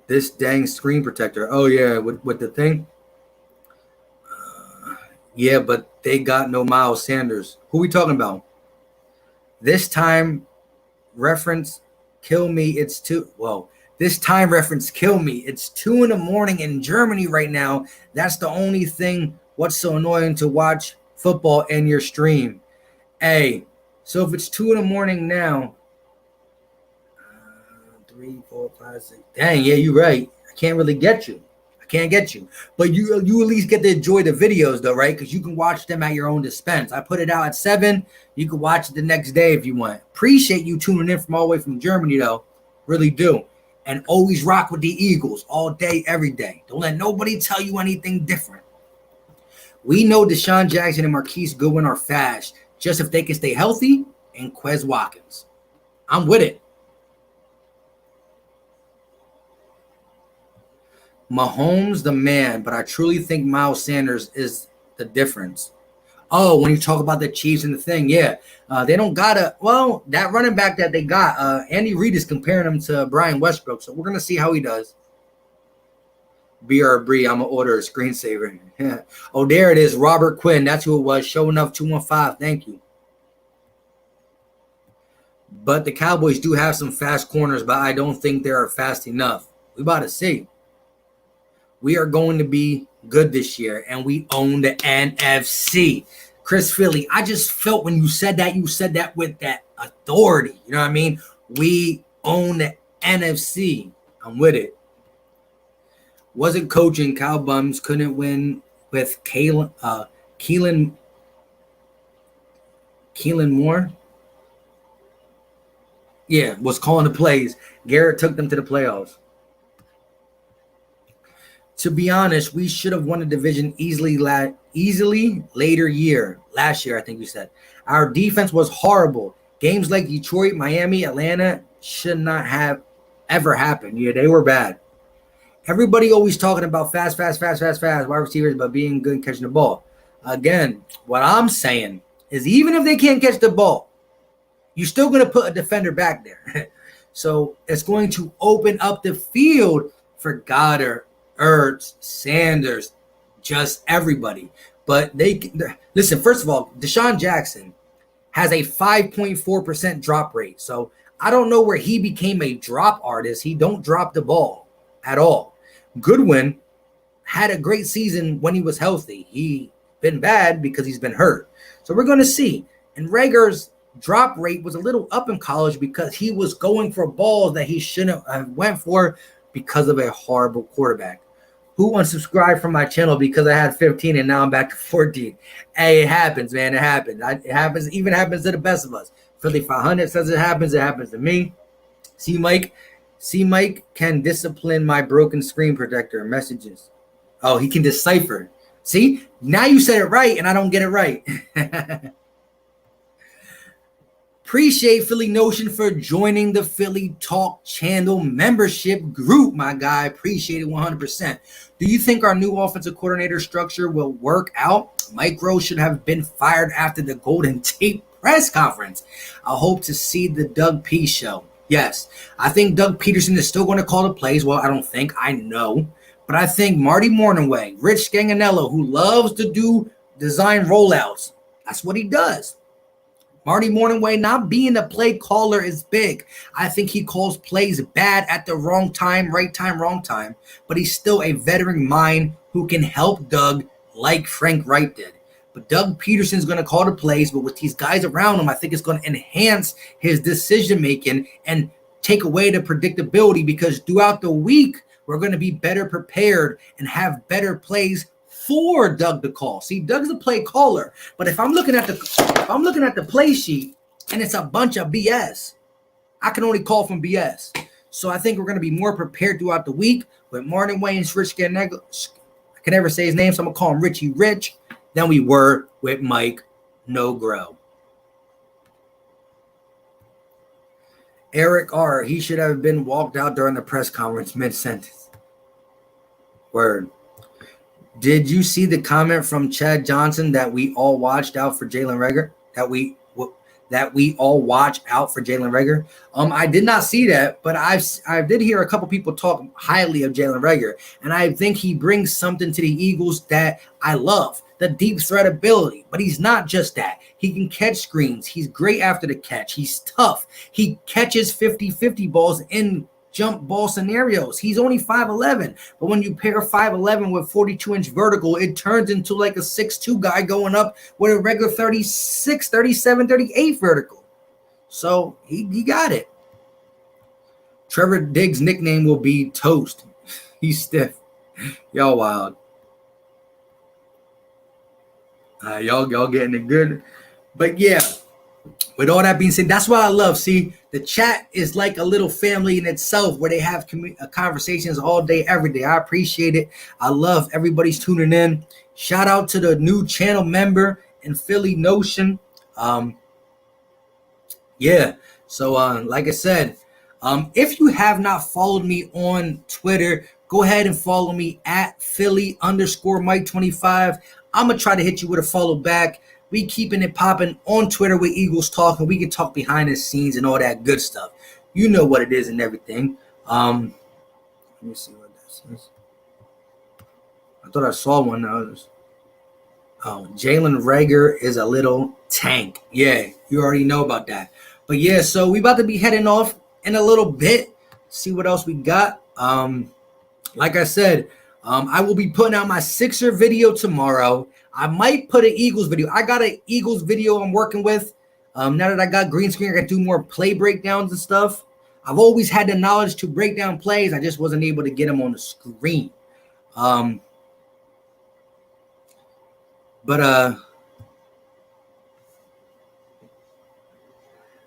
S1: This dang screen protector. Oh, yeah, with the thing. Yeah, but they got no Miles Sanders. Who we talking about? This time reference, kill me. It's too. Whoa. This time reference, kill me. It's 2 a.m. in Germany right now. That's the only thing. What's so annoying to watch football in your stream? Hey, so if it's 2 a.m. now, 3, 4, 5, 6. Dang, yeah, you're right. I can't really get you. I can't get you. But you at least get to enjoy the videos, though, right? Because you can watch them at your own expense. I put it out at 7. You can watch it the next day if you want. Appreciate you tuning in from all the way from Germany, though. Really do. And always rock with the Eagles all day, every day. Don't let nobody tell you anything different. We know Deshaun Jackson and Marquise Goodwin are fast, just if they can stay healthy, and Quez Watkins. I'm with it. Mahomes, the man, but I truly think Miles Sanders is the difference. Oh, when you talk about the Chiefs and the thing, yeah. They don't got that running back that they got, Andy Reid is comparing him to Brian Westbrook, so we're going to see how he does. BRB, I'm going to order a screensaver. Oh, there it is, Robert Quinn. That's who it was, showing up 215. Thank you. But the Cowboys do have some fast corners, but I don't think they are fast enough. We about to see. We are going to be good this year, and we own the NFC. Chris Philly, I just felt when you said that with that authority. You know what I mean? We own the NFC. I'm with it. Wasn't coaching. Kyle Bums couldn't win with Keelan Moore. Yeah, was calling the plays. Garrett took them to the playoffs. To be honest, we should have won the division easily later year. Last year, I think you said. Our defense was horrible. Games like Detroit, Miami, Atlanta should not have ever happened. Yeah, they were bad. Everybody always talking about fast wide receivers, but being good and catching the ball. Again, what I'm saying is even if they can't catch the ball, you're still going to put a defender back there. So it's going to open up the field for Goddard, Ertz, Sanders, just everybody. But listen, first of all, Deshaun Jackson has a 5.4% drop rate. So I don't know where he became a drop artist. He don't drop the ball at all. Goodwin had a great season when he was healthy. He been bad because he's been hurt. So we're going to see. And Rager's drop rate was a little up in college because he was going for balls that he shouldn't have went for because of a horrible quarterback. Who unsubscribed from my channel because I had 15 and now I'm back to 14? Hey, it happens, man. It happens. It happens. Even happens to the best of us. Philly 500 says it happens. It happens to me. See, Mike can discipline my broken screen protector messages. Oh, he can decipher. See, now you said it right and I don't get it right. Appreciate Philly Notion for joining the Philly Talk channel membership group, my guy. Appreciate it 100%. Do you think our new offensive coordinator structure will work out? Mike Rose should have been fired after the Golden Tate press conference. I hope to see the Doug P show. Yes, I think Doug Peterson is still going to call the plays. Well, I don't think. I know. But I think Marty Morningway, Rich Scanganello, who loves to do design rollouts, that's what he does. Marty Morningway not being a play caller is big. I think he calls plays bad at the wrong time, wrong time. But he's still a veteran mind who can help Doug like Frank Wright did. But Doug Peterson's going to call the plays, but with these guys around him, I think it's going to enhance his decision-making and take away the predictability because throughout the week, we're going to be better prepared and have better plays for Doug to call. See, Doug's a play caller, but if I'm looking at the play sheet and it's a bunch of BS, I can only call from BS. So I think we're going to be more prepared throughout the week with Martin Wayne's Rich Scanegg. I can never say his name, so I'm going to call him Richie Rich, than we were with Mike No Grow. Eric R. He should have been walked out during the press conference mid-sentence. Word. Did you see the comment from Chad Johnson that we all watched out for Jalen Reagor? That we all watch out for Jalen Reagor? I did not see that, but I did hear a couple people talk highly of Jalen Reagor, and I think he brings something to the Eagles that I love, the deep threat ability. But he's not just that. He can catch screens. He's great after the catch. He's tough. He catches 50-50 balls in jump ball scenarios. He's only 5'11", but when you pair 5'11" with 42-inch vertical, it turns into like a 6'2" guy going up with a regular 36, 37, 38 vertical. So he got it. Trevor Diggs' nickname will be Toast. He's stiff. Y'all wild. Y'all getting it good. But yeah, with all that being said, that's what I love. See, the chat is like a little family in itself where they have conversations all day, every day. I appreciate it. I love everybody's tuning in. Shout out to the new channel member in Philly Notion. Yeah. So like I said, if you have not followed me on Twitter, go ahead and follow me at Philly_Mike25. I'm going to try to hit you with a follow back. We keeping it popping on Twitter with Eagles Talk, and we can talk behind the scenes and all that good stuff. You know what it is and everything. Let me see what this is. I thought I saw one. Jalen Reagor is a little tank. Yeah, you already know about that. But yeah, so we about to be heading off in a little bit. See what else we got. Like I said, I will be putting out my Sixer video tomorrow. I might put an Eagles video. I got an Eagles video I'm working with. Now that I got green screen, I can do more play breakdowns and stuff. I've always had the knowledge to break down plays. I just wasn't able to get them on the screen. But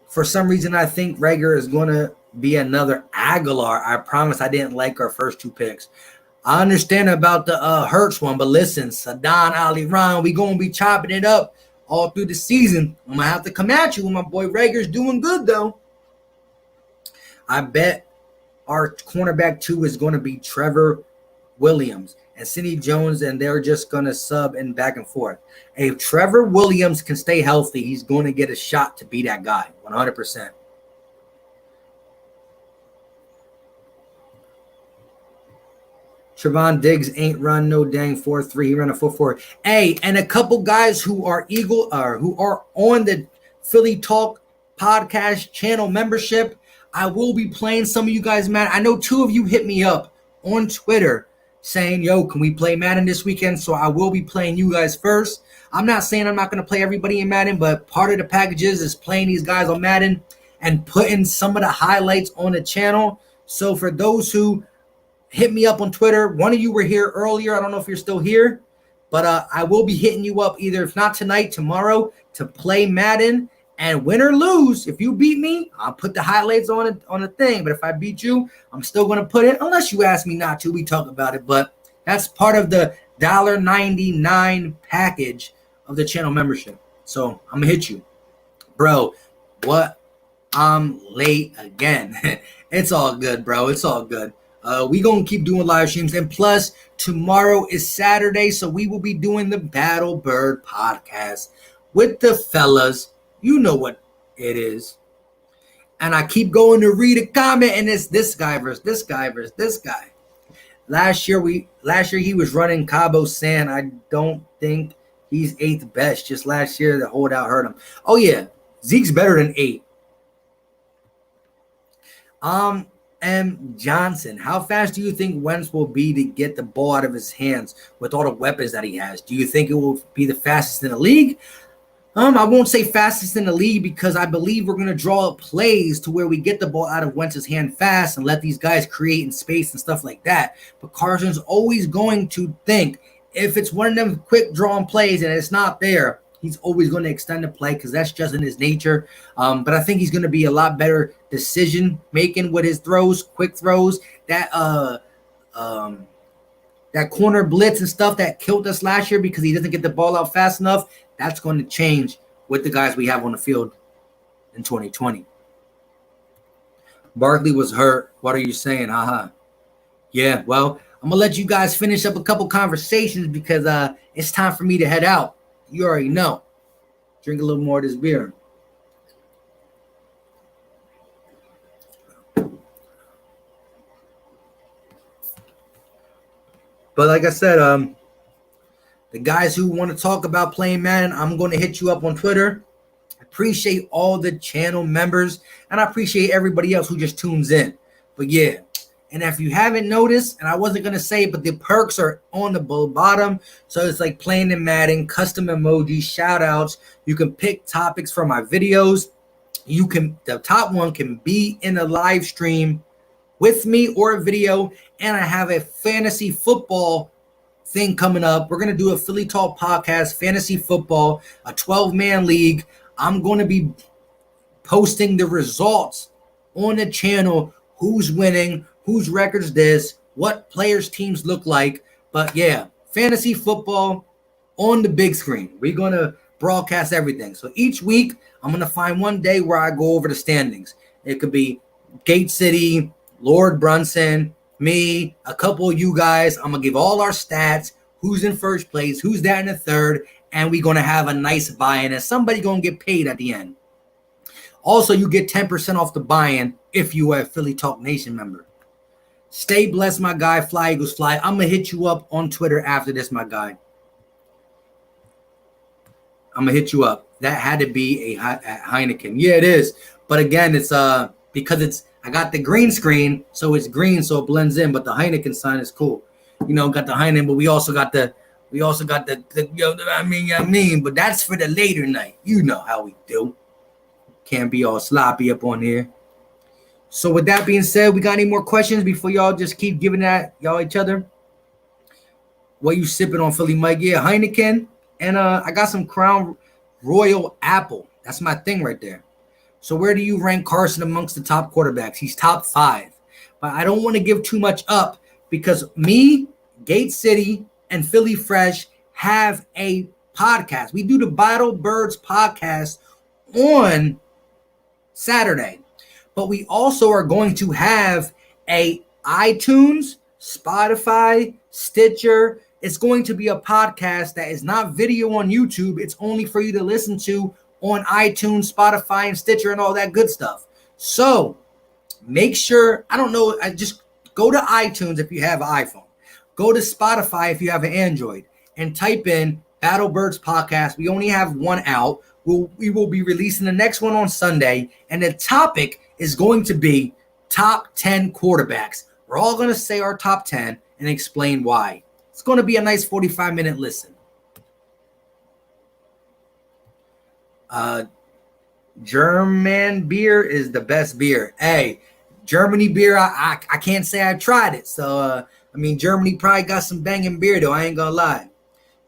S1: for some reason, I think Rager is going to be another Aguilar. I promise I didn't like our first 2 picks. I understand about the Hurts one, but listen, Sadan Ali Ron, we going to be chopping it up all through the season. I'm going to have to come at you when my boy Rager's doing good, though. I bet our cornerback 2 is going to be Trevor Williams and Sidney Jones, and they're just going to sub and back and forth. If Trevor Williams can stay healthy, he's going to get a shot to be that guy, 100%. Trevon Diggs ain't run no dang 4.3. He ran a 4.4. Hey, and a couple guys who are who are on the Philly Talk podcast channel membership, I will be playing some of you guys Madden. I know 2 of you hit me up on Twitter saying, yo, can we play Madden this weekend? So I will be playing you guys first. I'm not saying I'm not going to play everybody in Madden, but part of the packages is playing these guys on Madden and putting some of the highlights on the channel. So for those who hit me up on Twitter, one of you were here earlier. I don't know if you're still here, but I will be hitting you up either, if not tonight, tomorrow, to play Madden. And win or lose, if you beat me, I'll put the highlights on the thing. But if I beat you, I'm still going to put it, unless you ask me not to. We talk about it. But that's part of the $1.99 package of the channel membership. So I'm going to hit you. Bro, what? I'm late again. It's all good, bro. It's all good. We going to keep doing live streams. And plus, tomorrow is Saturday, so we will be doing the Battle Bird podcast with the fellas. You know what it is. And I keep going to read a comment, and it's this guy versus this guy versus this guy. Last year he was running Cabo San. I don't think he's 8th best. Just last year the holdout hurt him. Oh yeah, Zeke's better than 8. M. Johnson, how fast do you think Wentz will be to get the ball out of his hands with all the weapons that he has? Do you think it will be the fastest in the league? I won't say fastest in the league because I believe we're going to draw up plays to where we get the ball out of Wentz's hand fast and let these guys create in space and stuff like that. But Carson's always going to think if it's one of them quick drawn plays and it's not there, he's always going to extend the play because that's just in his nature. But I think he's going to be a lot better decision making with his throws, quick throws, that corner blitz and stuff that killed us last year because he doesn't get the ball out fast enough. That's going to change with the guys we have on the field in 2020. Barkley was hurt. What are you saying? Yeah, well, I'm going to let you guys finish up a couple conversations because it's time for me to head out. You already know. Drink a little more of this beer. But like I said, the guys who want to talk about playing Madden, I'm going to hit you up on Twitter. I appreciate all the channel members, and I appreciate everybody else who just tunes in. But yeah, and if you haven't noticed, and I wasn't going to say it, but the perks are on the bottom. So it's like playing in Madden, custom emojis, shout outs. You can pick topics for my videos. The top one can be in a live stream with me or a video. And I have a fantasy football thing coming up. We're going to do a Philly Talk podcast, fantasy football, a 12-man league. I'm going to be posting the results on the channel, who's winning, whose records this, what players' teams look like. But yeah, fantasy football on the big screen. We're going to broadcast everything. So each week, I'm going to find one day where I go over the standings. It could be Gate City, Lord Brunson, me, a couple of you guys. I'm going to give all our stats, who's in first place, who's there in the third, and we're going to have a nice buy-in, and somebody going to get paid at the end. Also, you get 10% off the buy-in if you are a Philly Talk Nation member. Stay blessed, my guy. Fly Eagles Fly. I'm going to hit you up on Twitter after this, my guy. I'm going to hit you up. That had to be a Heineken. Yeah, it is. But again, it's because I got the green screen, so it's green, so it blends in, but the Heineken sign is cool. got the Heinen, but we also got the but that's for the later night. You know how we do. Can't be all sloppy up on here. So with that being said, we got any more questions before y'all just keep giving that y'all each other? What you sipping on, Philly Mike? Yeah, Heineken, and I got some Crown Royal Apple. That's my thing right there. So where do you rank Carson amongst the top quarterbacks? He's top 5, but I don't want to give too much up because me, Gate City, and Philly Fresh have a podcast. We do the Battle Birds podcast on Saturday, but we also are going to have a iTunes, Spotify, Stitcher. It's going to be a podcast that is not video on YouTube. It's only for you to listen to on iTunes, Spotify, and Stitcher and all that good stuff. So make sure, just go to iTunes if you have an iPhone. Go to Spotify if you have an Android and type in Battle Birds Podcast. We only have one out. We will be releasing the next one on Sunday, and the topic is going to be top 10 quarterbacks. We're all going to say our top 10 and explain why. It's going to be a nice 45-minute listen. German beer is the best beer. Hey, Germany beer, I can't say I tried it. So, Germany probably got some banging beer, though. I ain't going to lie.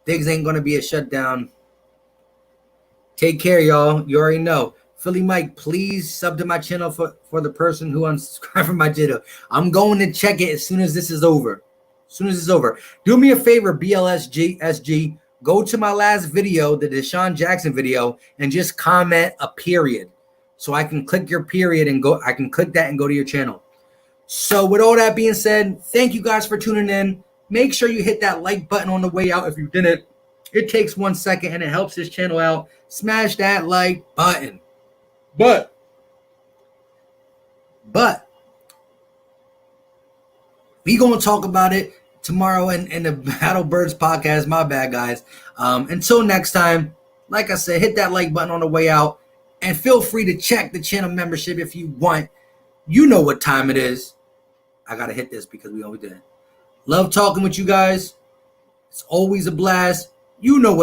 S1: Things ain't going to be a shutdown. Take care, y'all. You already know. Philly Mike, please sub to my channel for the person who unsubscribed from my channel. I'm going to check it as soon as this is over. Do me a favor, BLSG. Go to my last video, the Deshaun Jackson video, and just comment a period. So I can click your period and go. I can click that and go to your channel. So with all that being said, thank you guys for tuning in. Make sure you hit that like button on the way out. If you didn't, it takes 1 second and it helps this channel out. Smash that like button. But we gonna talk about it tomorrow in the Battle Birds podcast. My bad, guys. Until next time, like I said, hit that like button on the way out. And feel free to check the channel membership if you want. You know what time it is. I got to hit this because we always did. Love talking with you guys. It's always a blast. You know what